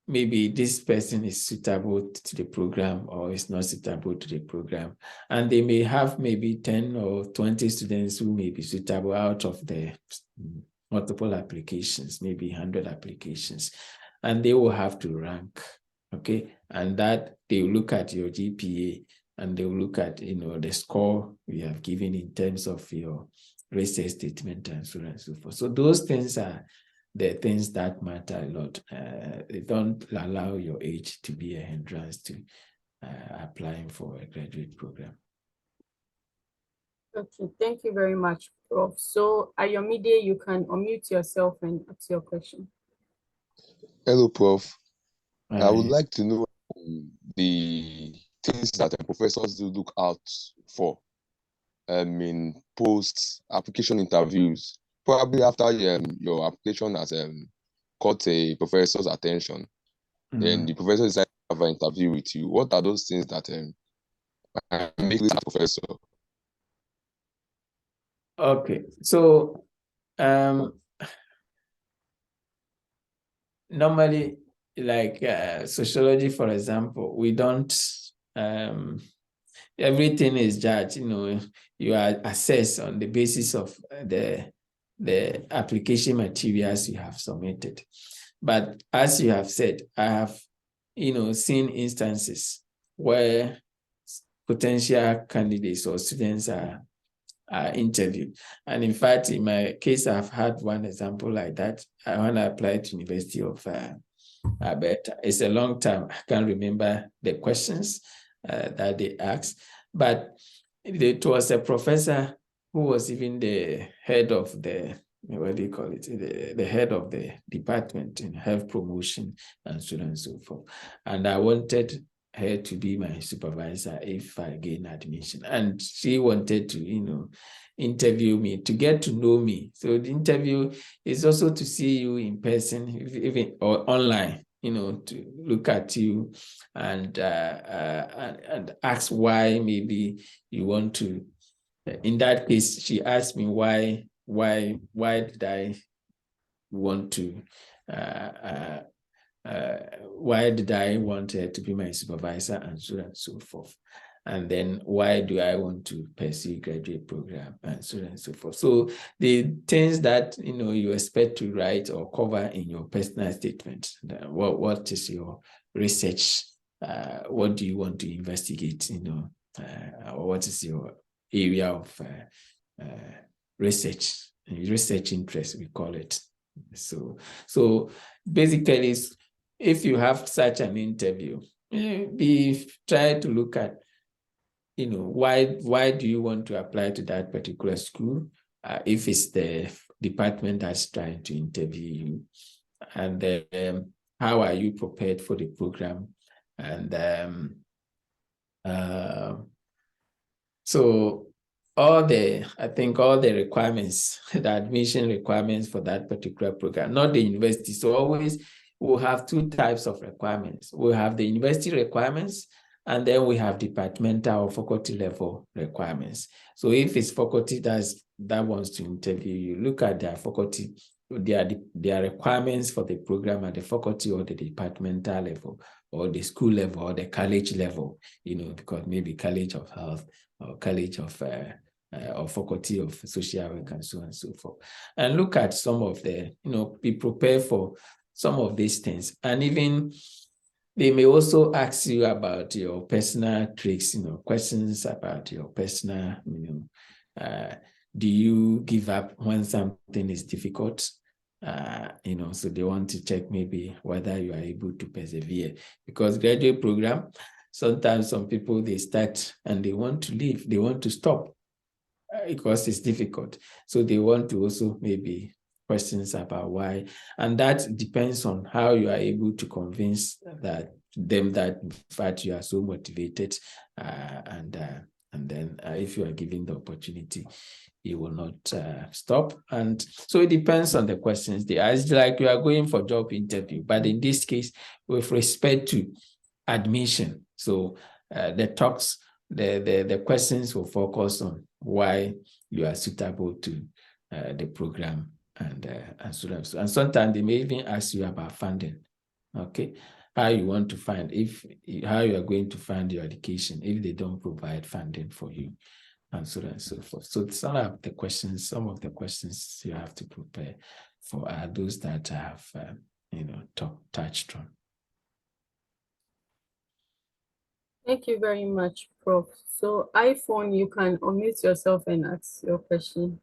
maybe this person is suitable to the program or is not suitable to the program. And they may have maybe 10 or 20 students who may be suitable out of the multiple applications, maybe 100 applications, and they will have to rank, okay? And that they will look at your GPA, and they will look at, the score we have given in terms of your research statement and so on and so forth. So those things are the things that matter a lot. They don't allow your age to be a hindrance to applying for a graduate program. Okay, thank you very much, Prof. So Ayomide, you can unmute yourself and ask your question. Hello, Prof. I would like to know the things that professors do look out for in post-application interviews. Probably after your application has caught a professor's attention, then the professor decides to have an interview with you. What are those things that make this professor? Okay, so normally, like sociology, for example, we don't, everything is judged, you are assessed on the basis of the application materials you have submitted. But as you have said, I have, seen instances where potential candidates or students are interviewed. And in fact, in my case, I've had one example like that. When I applied to University of Alberta, it's a long time. I can't remember the questions that they asked, but it was a professor who was even the head of the, what do you call it, the head of the department in health promotion and so on and so forth. And I wanted her to be my supervisor if I gain admission. And she wanted to, interview me, to get to know me. So the interview is also to see you in person, even or online, to look at you and ask why maybe you want to. In that case, she asked me why did I want to, why did I want her to be my supervisor and so on and so forth. And then why do I want to pursue graduate program and so on and so forth. So the things that, you expect to write or cover in your personal statement, what is your research what do you want to investigate, or what is your area of research interest, we call it. So basically, if you have such an interview, try to look at, why do you want to apply to that particular school? If it's the department that's trying to interview you, and then how are you prepared for the program? And so all the requirements, the admission requirements for that particular program, not the university. So always we'll have two types of requirements. We'll have the university requirements, and then we have departmental or faculty level requirements. So if it's faculty that wants to interview you, look at their faculty, their requirements for the program at the faculty or the departmental level, or the school level, or the college level, because maybe College of Health or College of or Faculty of Social Work, and so on and so forth. And look at some of the, be prepared for some of these things. And even they may also ask you about your personal tricks, questions about your personal, do you give up when something is difficult? So they want to check maybe whether you are able to persevere, because graduate program, sometimes some people, they start and they want to leave, they want to stop because it's difficult. So they want to also maybe questions about why, and that depends on how you are able to convince them that in fact you are so motivated, and then if you are given the opportunity, you will not stop. And so it depends on the questions they ask. Like you are going for job interview, but in this case, with respect to admission, so the talks, the questions will focus on why you are suitable to the program, and so on. And sometimes they may even ask you about funding. Okay, how you want to find, how you are going to fund your education if they don't provide funding for you, and so on and so forth. So some of the questions you have to prepare for are those that I have touched on. Thank you very much, Prof. So iPhone, you can unmute yourself and ask your question.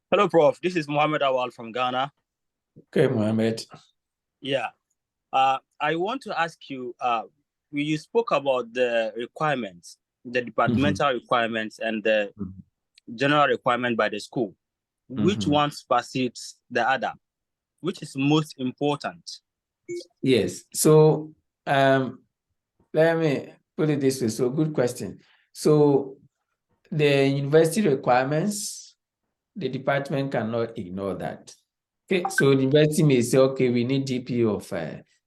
Hello, Prof. This is Mohammed Awal from Ghana. Okay, Mohammed. Yeah. I want to ask you, you spoke about the requirements, the departmental requirements and the general requirement by the school. Which one supersedes the other? Which is most important? Yes. So let me put it this way. So good question. So the university requirements, the department cannot ignore that. Okay. So the university may say, okay, we need GPA of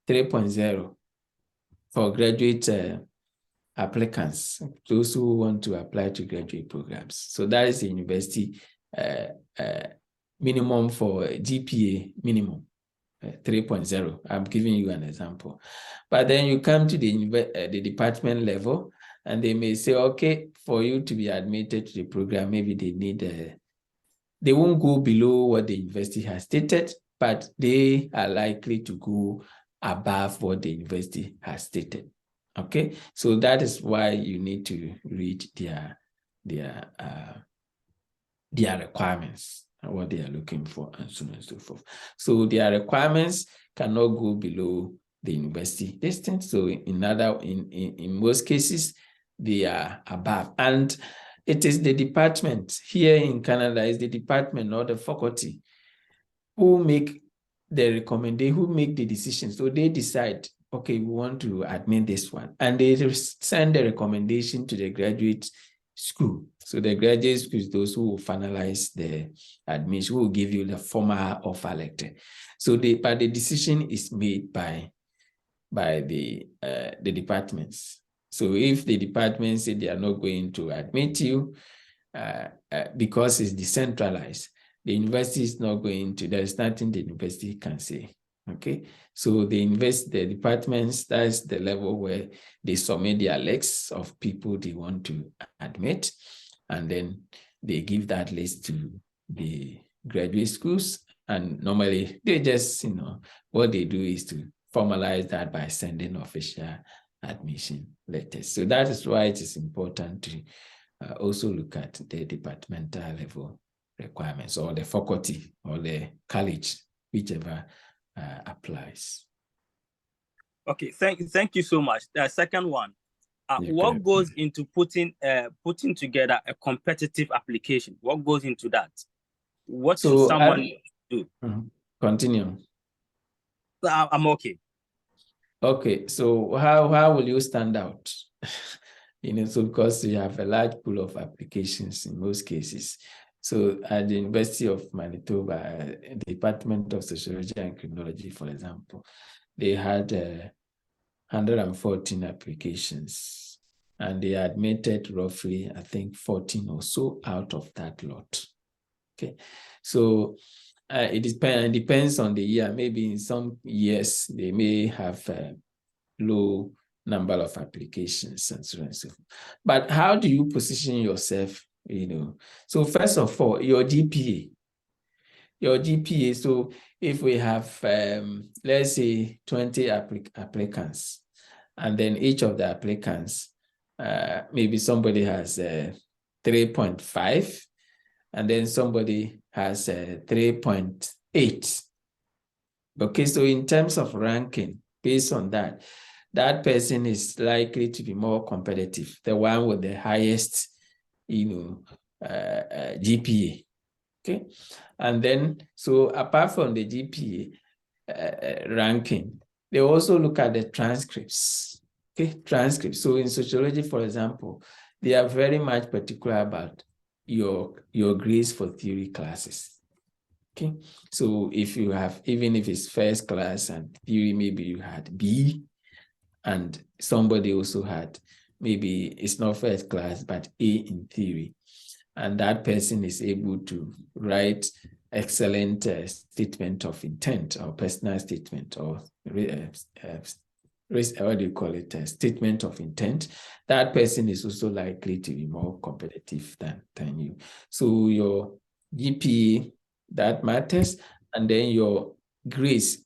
3.0 for graduate applicants, those who want to apply to graduate programs. So that is the university minimum for GPA minimum. 3.0. I'm giving you an example. But then you come to the department level, and they may say, okay, for you to be admitted to the program, maybe they need, they won't go below what the university has stated, but they are likely to go above what the university has stated. Okay, so that is why you need to read their requirements, what they are looking for, and so on and so forth. So their requirements cannot go below the university distance. So in most cases, they are above. And it is the department here in Canada, is the department, not the faculty, who make the recommendation, who make the decision. So they decide, okay, we want to admit this one. And they send the recommendation to the graduate school. So the graduate school is those who will finalize the admission, who will give you the formal offer letter. So but the decision is made by the departments. So if the department say they are not going to admit you because it's decentralized, the university is not going to, there's nothing the university can say. Okay, so the departments, that's the level where they submit their lists of people they want to admit, and then they give that list to the graduate schools. And normally they just, what they do is to formalize that by sending official admission letters. So that is why it is important to also look at the departmental level requirements, or the faculty or the college, whichever applies. Okay, thank you so much. The second one, what goes into putting together a competitive application? What goes into that? What should someone do? Continue. I'm okay. Okay, so how will you stand out? So because you have a large pool of applications in most cases. So at the University of Manitoba, Department of Sociology and Criminology, for example, they had 114 applications, and they admitted roughly, I think, 14 or so out of that lot. Okay, so it depends on the year. Maybe in some years they may have a low number of applications and so on and so forth. But how do you position yourself? So first of all, your GPA. So if we have, let's say, 20 applicants, and then each of the applicants, maybe somebody has 3.5, and then somebody has 3.8. Okay, so in terms of ranking, based on that, that person is likely to be more competitive, the one with the highest, GPA. Okay, and then so apart from the GPA ranking, they also look at the transcripts. Okay, transcripts. So in sociology, for example, they are very much particular about your grades for theory classes. Okay, so if you have, even if it's first class and theory, maybe you had B, and somebody also had, maybe it's not first class, but A in theory, and that person is able to write excellent statement of intent, or personal statement, or what do you call it, a statement of intent, that person is also likely to be more competitive than you. So your GPA, that matters, and then your grades,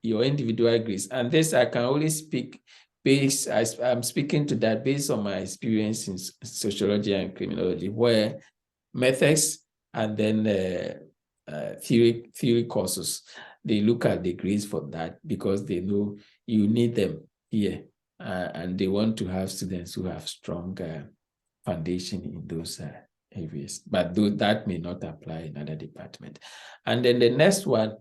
your individual grades. And this I can only speak I'm speaking to that based on my experience in sociology and criminology, where methods and then theory courses, they look at the grades for that because they know you need them here, and they want to have students who have strong foundation in those areas. But that may not apply in other departments. And then the next one,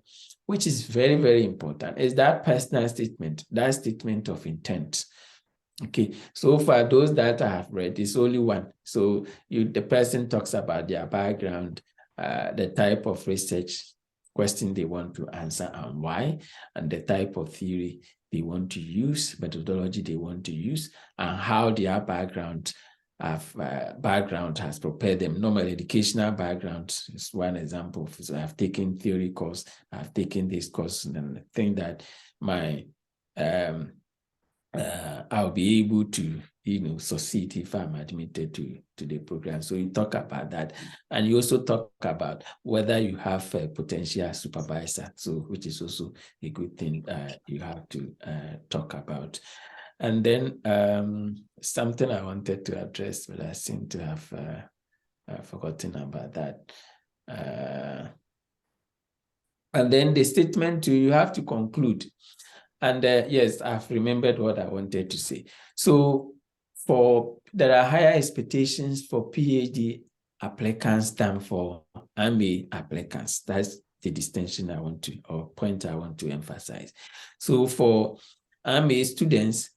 which is very, very important, is that personal statement, that statement of intent. Okay, so for those that I have read, it's only one. So the person talks about their background, the type of research question they want to answer and why, and the type of theory they want to use, methodology they want to use, and how their background has prepared them. Normal educational background is one example. So I've taken theory course, I've taken this course, and I think that I'll be able to, succeed if I'm admitted to the program. So you talk about that, and you also talk about whether you have a potential supervisor, so which is also a good thing you have to talk about. And then something I wanted to address, but I seem to have forgotten about that. And then the statement you have to conclude. And yes, I've remembered what I wanted to say. So there are higher expectations for PhD applicants than for MA applicants. That's the distinction point I want to emphasize. So for MA students,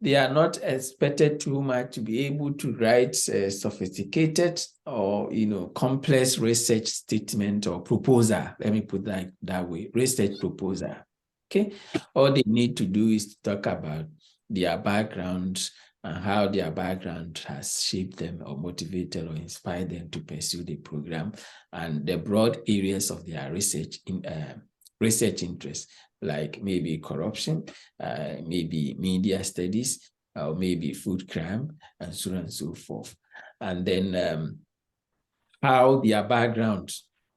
they are not expected too much to be able to write sophisticated or complex research statement or proposal. Let me put that way, research proposal. Okay, all they need to do is to talk about their background and how their background has shaped them or motivated or inspired them to pursue the program, and the broad areas of their research interest, like maybe corruption, maybe media studies, or maybe food crime, and so on and so forth. And then how their background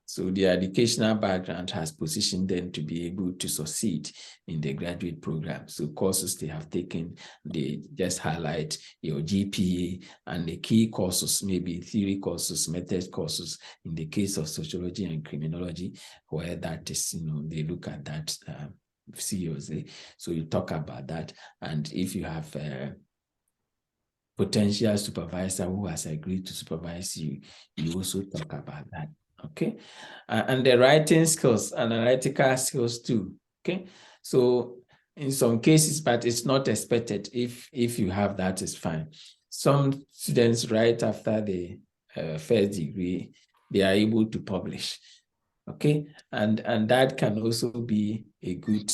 So their educational background has positioned them to be able to succeed in the graduate program. So courses they have taken, they just highlight your GPA and the key courses, maybe theory courses, method courses. In the case of sociology and criminology, where that is, they look at that seriously. So you talk about that. And if you have a potential supervisor who has agreed to supervise you, you also talk about that. Okay, and the writing skills, analytical skills too. Okay, so in some cases, but it's not expected. If you have that, is fine. Some students, right after the first degree, they are able to publish. Okay, and that can also be a good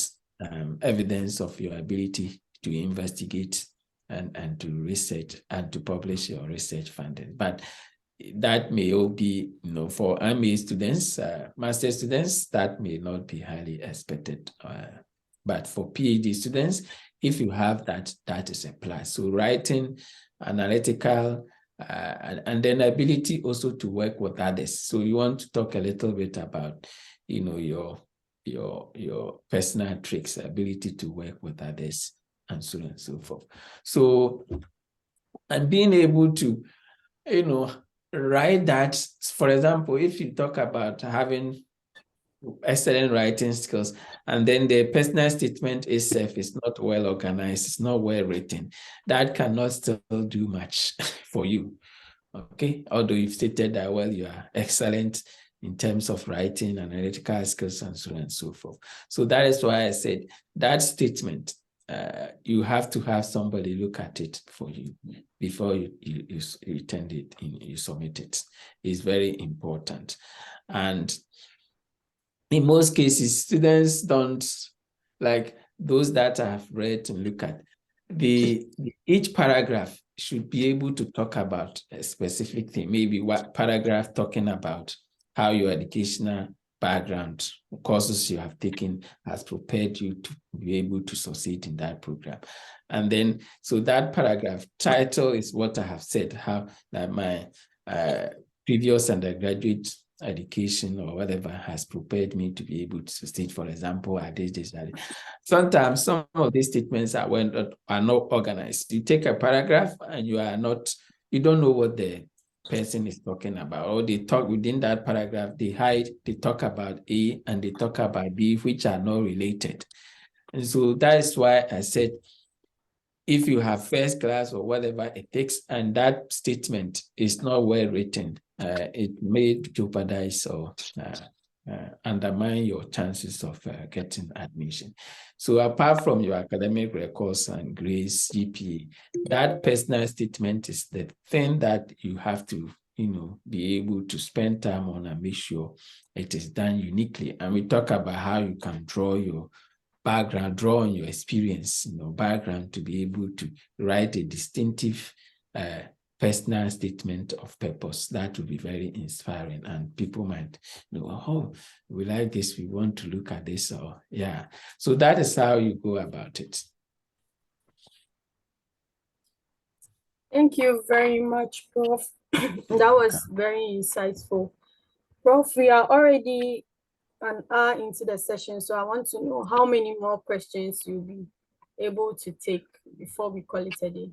evidence of your ability to investigate and to research and to publish your research findings. But that may all be, for MA students, master students, that may not be highly expected. But for PhD students, if you have that, that is a plus. So writing, analytical, and then ability also to work with others. So you want to talk a little bit about, your personal tricks, ability to work with others, and so on and so forth. So, and being able to, write that, for example, if you talk about having excellent writing skills, and then the personal statement itself is not well organized, it's not well written, that cannot still do much for you. Okay, although you've stated that, well, you are excellent in terms of writing, analytical skills, and so on and so forth. So that is why I said that statement, you have to have somebody look at it for you before you send it in, you submit it. It's very important. And in most cases, students don't, like those that I have read and look at, each paragraph should be able to talk about a specific thing. Maybe what paragraph talking about how your educational background, courses you have taken has prepared you to be able to succeed in that program. And then, so that paragraph title is what I have said, how that my previous undergraduate education or whatever has prepared me to be able to succeed. For example, I did this. Sometimes some of these statements are not organized. You take a paragraph and you don't know what the person is talking about, or they talk within that paragraph, they talk about A and they talk about B, which are not related. And so that is why I said, if you have first class or whatever it takes, and that statement is not well written, it may jeopardize or undermine your chances of getting admission. So apart from your academic records and grades, GPA, that personal statement is the thing that you have to, be able to spend time on and make sure it is done uniquely. And we talk about how you can draw your background, draw on your experience, background to be able to write a distinctive personal statement of purpose. That would be very inspiring, and people might know, oh, we like this, we want to look at this, or yeah. So that is how you go about it. Thank you very much, Prof. That was very insightful. Prof, we are already an hour into the session, so I want to know how many more questions you'll be able to take before we call it a day.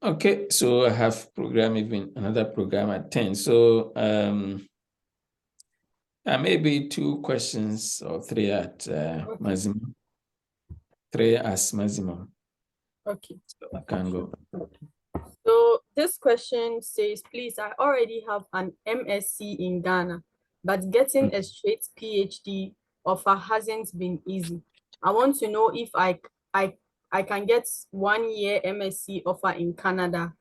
Okay, so I have another program at 10. So maybe 2 questions or 3 at maximum. 3 as maximum. Okay. So I can go. So this question says, please, I already have an MSc in Ghana, but getting a straight PhD offer hasn't been easy. I want to know if I can get 1 year MSc offer in Canada,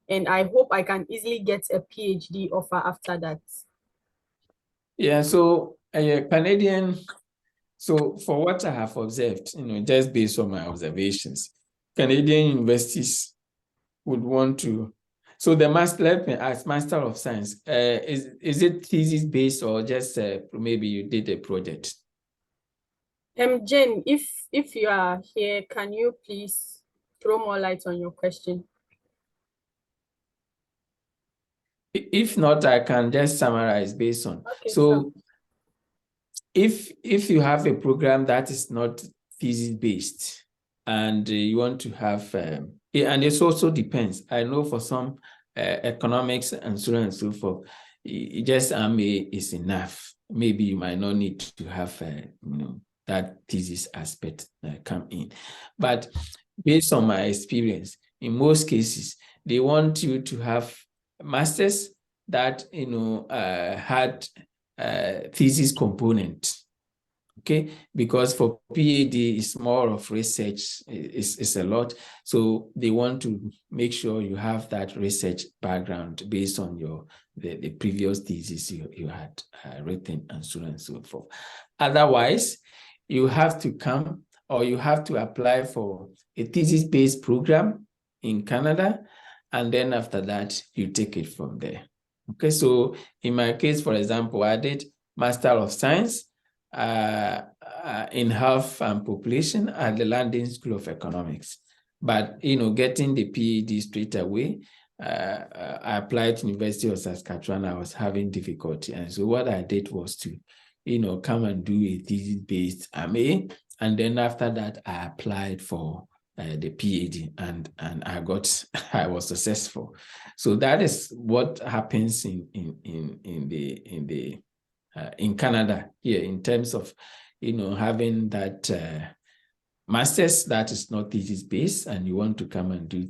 and I hope I can easily get a PhD offer after that. Yeah, so Canadian, so for what I have observed, just based on my observations, Canadian universities would want to, so the Master of Science, is it thesis based or just maybe you did a project? Jane, if you are here, can you please throw more light on your question? If not, I can just summarize based on. Okay, So sure. if you have a program that is not thesis-based and you want to have, and it also depends. I know for some economics and so on and so forth, just MA is enough. Maybe you might not need to have that thesis aspect come in. But based on my experience, in most cases, they want you to have masters that had thesis component. Okay, because for PhD it's more of research, it's a lot. So they want to make sure you have that research background based on the previous thesis you had written and so on and so forth. Otherwise, you have to come or you have to apply for a thesis-based program in Canada, and then after that, you take it from there. Okay, so in my case, for example, I did Master of Science in Health and Population at the London School of Economics. But, getting the PhD straight away, I applied to University of Saskatchewan. I was having difficulty. And so what I did was to, come and do a thesis-based MA. And then after that, I applied for the PhD and I was successful. So that is what happens in Canada here in terms of, having that master's that is not thesis based and you want to come and do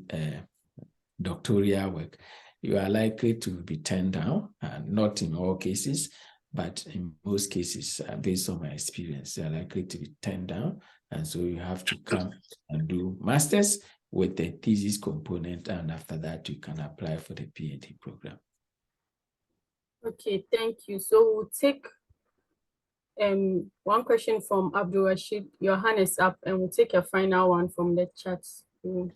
doctoral work, you are likely to be turned down, not in all cases, but in most cases, based on my experience, you are likely to be turned down. And so you have to come and do master's with the thesis component. And after that, you can apply for the PhD program. Okay, thank you. So we'll take one question from Abdul Rashid. Your hand is up, and we'll take a final one from the chat. All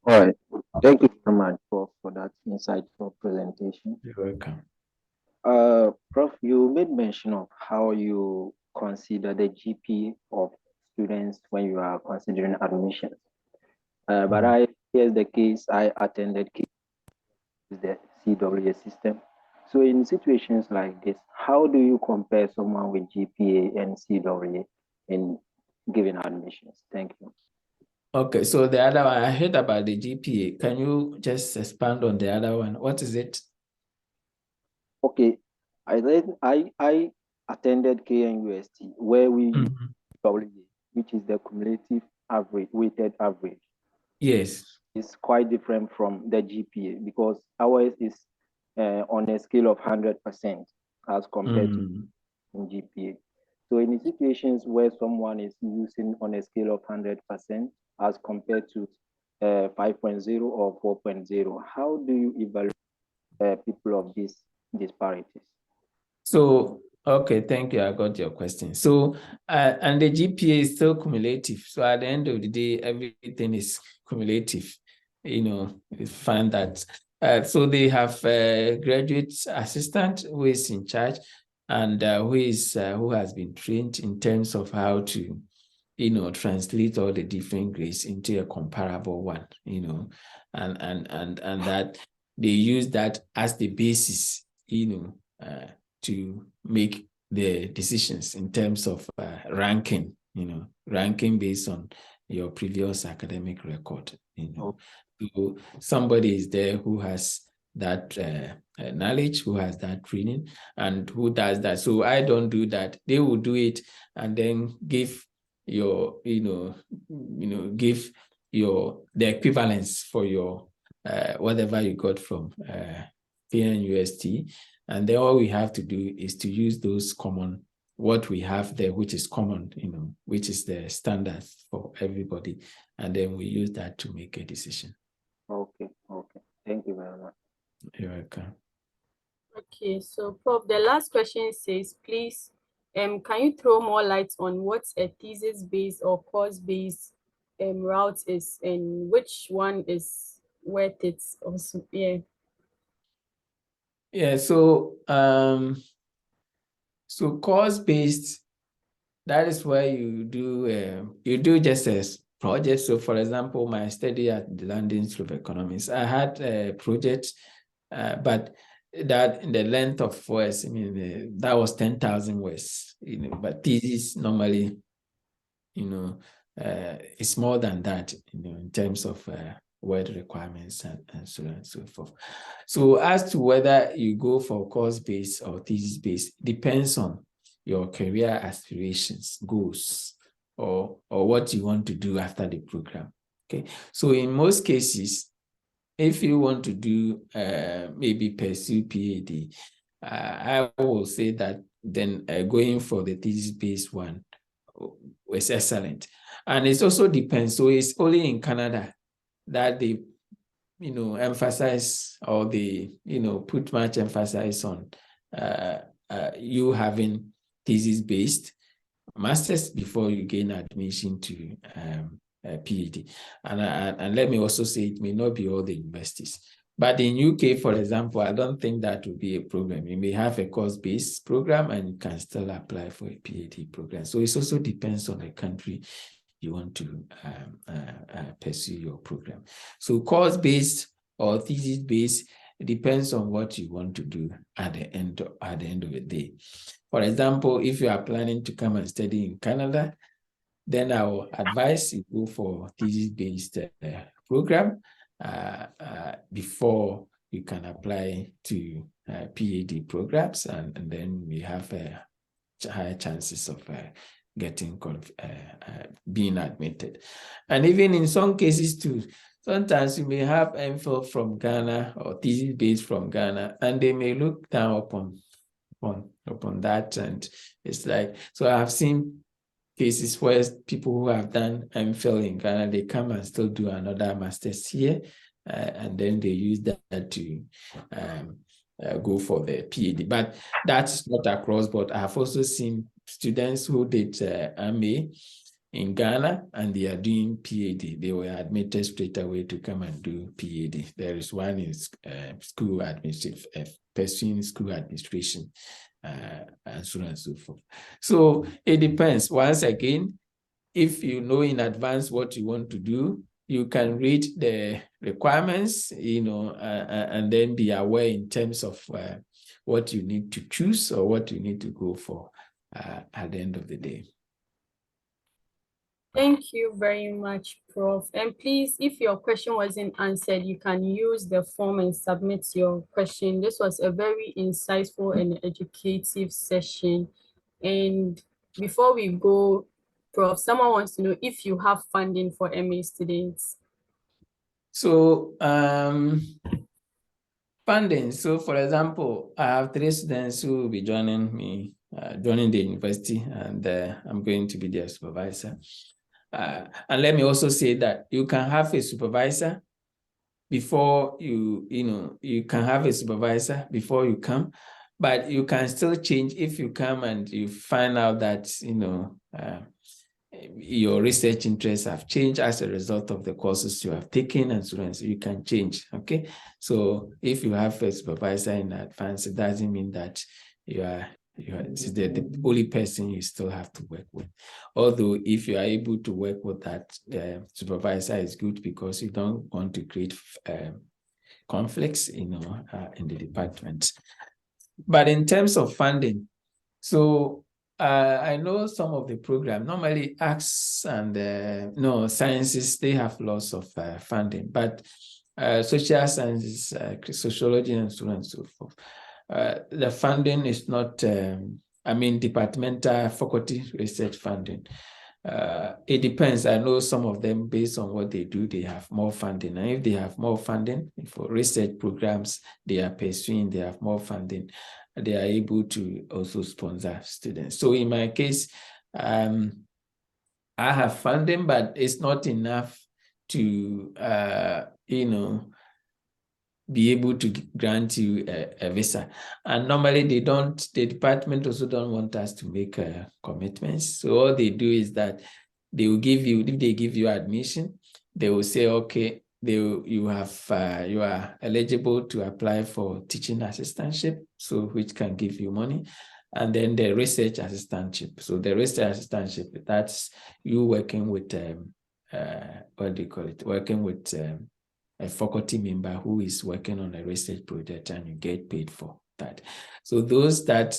right. Thank you very much, Prof, for that insightful presentation. You're welcome. Prof, you made mention of how you consider the GP of students when you are considering admissions. But here's the case I attended the CWA system. So in situations like this, how do you compare someone with GPA and CWA in giving admissions? Thank you. Okay, so the other one, I heard about the GPA. Can you just expand on the other one? What is it? Okay, I attended KNUST where we use WA, which is the cumulative average, weighted average. Yes. It's quite different from the GPA because ours is on a scale of 100% as compared to GPA. So in situations where someone is using on a scale of 100% as compared to 5.0 or 4.0, how do you evaluate people of these disparities? So, okay, thank you. I got your question. So, and the GPA is still cumulative. So at the end of the day, everything is cumulative. You find that. So they have a graduate assistant who is in charge and who has been trained in terms of how to, translate all the different grades into a comparable one, and that they use that as the basis, to make the decisions in terms of ranking, ranking based on your previous academic record. So somebody is there who has that knowledge, who has that training, and who does that. So I don't do that. They will do it and then give your, give the equivalence for your whatever you got from KNUST. And then all we have to do is to use those common, what we have there, which is common, which is the standard for everybody. And then we use that to make a decision. Okay. Thank you very much. You're welcome. Okay, so Prof, the last question says, please, can you throw more light on what a thesis-based or course-based route is and which one is worth it also? Yeah, so so course-based, that is where you do just projects. So for example, my study at the London School of Economics, I had a project, but that in the length of words, I mean, that was 10,000 words, but thesis normally, it's more than that, in terms of word requirements and so on and so forth. So as to whether you go for course-based or thesis-based depends on your career aspirations, goals, or what you want to do after the program. Okay, so in most cases, if you want to do maybe pursue PhD, I will say that then going for the thesis-based one was excellent. And it also depends. So it's only in Canada that they, emphasize, or they, put much emphasis on you having thesis-based masters before you gain admission to a PhD. And let me also say, it may not be all the universities. But in UK, for example, I don't think that would be a problem. You may have a course-based program and you can still apply for a PhD program. So it also depends on the country you want to pursue your program. So course-based or thesis-based, it depends on what you want to do at the end of the day. For example, if you are planning to come and study in Canada, then I will advise you go for thesis-based program before you can apply to PhD programs, and then we have higher chances of getting being admitted. And even in some cases too, sometimes you may have MPhil from Ghana or thesis-based from Ghana, and they may look down upon that. And it's like, so I've seen cases where people who have done MPhil in Ghana, they come and still do another master's here, and then they use that to go for the PhD. But that's not across board. I've also seen students who did MA in Ghana and they are doing PhD. They were admitted straight away to come and do PhD. There is one in school administration, pursuing school administration, and so on and so forth. So it depends. Once again, if you know in advance what you want to do, you can read the requirements, and then be aware in terms of what you need to choose or what you need to go for at the end of the day. Thank you very much, Prof. And please, if your question wasn't answered, you can use the form and submit your question. This was a very insightful and educative session. And before we go, Prof, someone wants to know if you have funding for MA students. So funding. So for example, I have 3 students who will be joining me, joining the university, and I'm going to be their supervisor. And let me also say that you can have a supervisor before you can have a supervisor before you come, but you can still change if you come and you find out that, your research interests have changed as a result of the courses you have taken and so on. So you can change, okay? So if you have a supervisor in advance, it doesn't mean that you are the only person you still have to work with. Although if you are able to work with that supervisor, is good because you don't want to create conflicts, in the department. But in terms of funding, so I know some of the programs, normally arts and sciences, they have lots of funding, but social sciences, sociology, and so on and so forth, the funding is not, departmental faculty research funding. It depends. I know some of them, based on what they do, they have more funding. And if they have more funding for research programs they are pursuing, they have more funding, they are able to also sponsor students. So in my case, I have funding, but it's not enough to, be able to grant you a visa. And normally the department also don't want us to make commitments. So all they do is that they will give you, if they give you admission, they will say, okay, you are eligible to apply for teaching assistantship, so which can give you money. And then the research assistantship. So the research assistantship, that's you working with what do you call it? Working with a faculty member who is working on a research project, and you get paid for that. So those that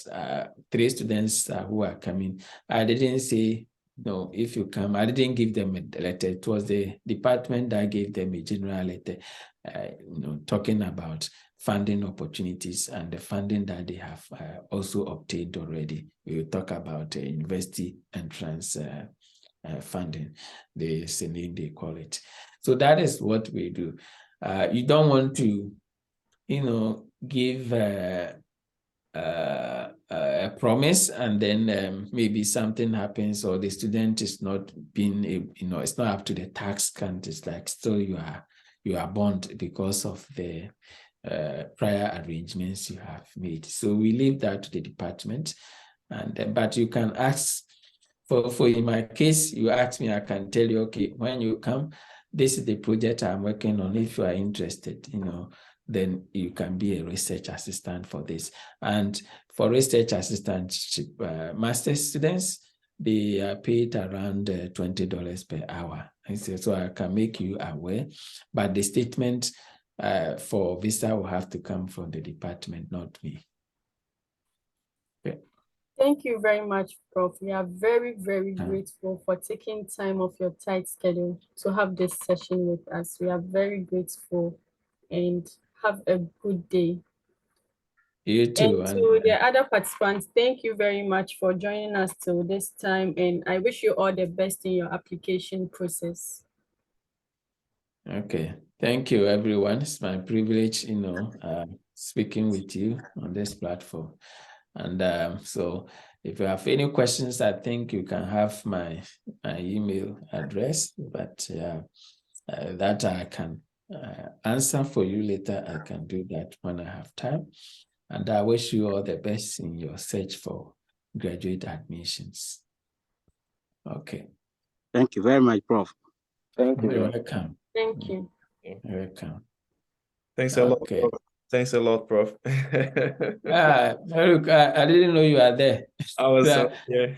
3 students who are coming, I didn't say, no, if you come, I didn't give them a letter. It was the department that gave them a general letter, talking about funding opportunities and the funding that they have also obtained already. We will talk about university entrance funding, the name they call it. So that is what we do. You don't want to, give a promise and then maybe something happens, or the student is not being, it's not up to the task, and it's like still you are bound because of the prior arrangements you have made. So we leave that to the department, and but you can ask. For in my case, you ask me, I can tell you, okay, when you come, this is the project I'm working on. If you are interested, then you can be a research assistant for this. And for research assistantship, master's students, they are paid around $20 per hour. So I can make you aware, but the statement for visa will have to come from the department, not me. Okay. Thank you very much, Prof. We are very, very grateful for taking time off your tight schedule to have this session with us. We are very grateful, and have a good day. You too. And to the other participants, thank you very much for joining us till this time, and I wish you all the best in your application process. Okay. Thank you, everyone. It's my privilege, speaking with you on this platform. And so if you have any questions, I think you can have my email address, but that I can answer for you later. I can do that when I have time. And I wish you all the best in your search for graduate admissions. Okay. Thank you very much, Prof. Thank you. You're welcome. Thank you. You're welcome. Thanks a lot. Okay. Prof. Thanks a lot, Prof. Look, I didn't know you are there. I was here.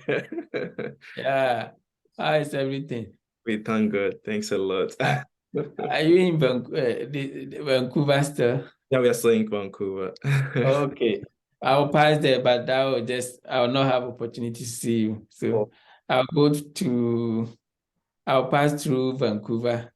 Yeah. How is everything? We thank God. Thanks a lot. Are you in Vancouver still? Yeah, we are still in Vancouver. Okay. I'll pass there, but I will not have opportunity to see you. So I'll pass through Vancouver.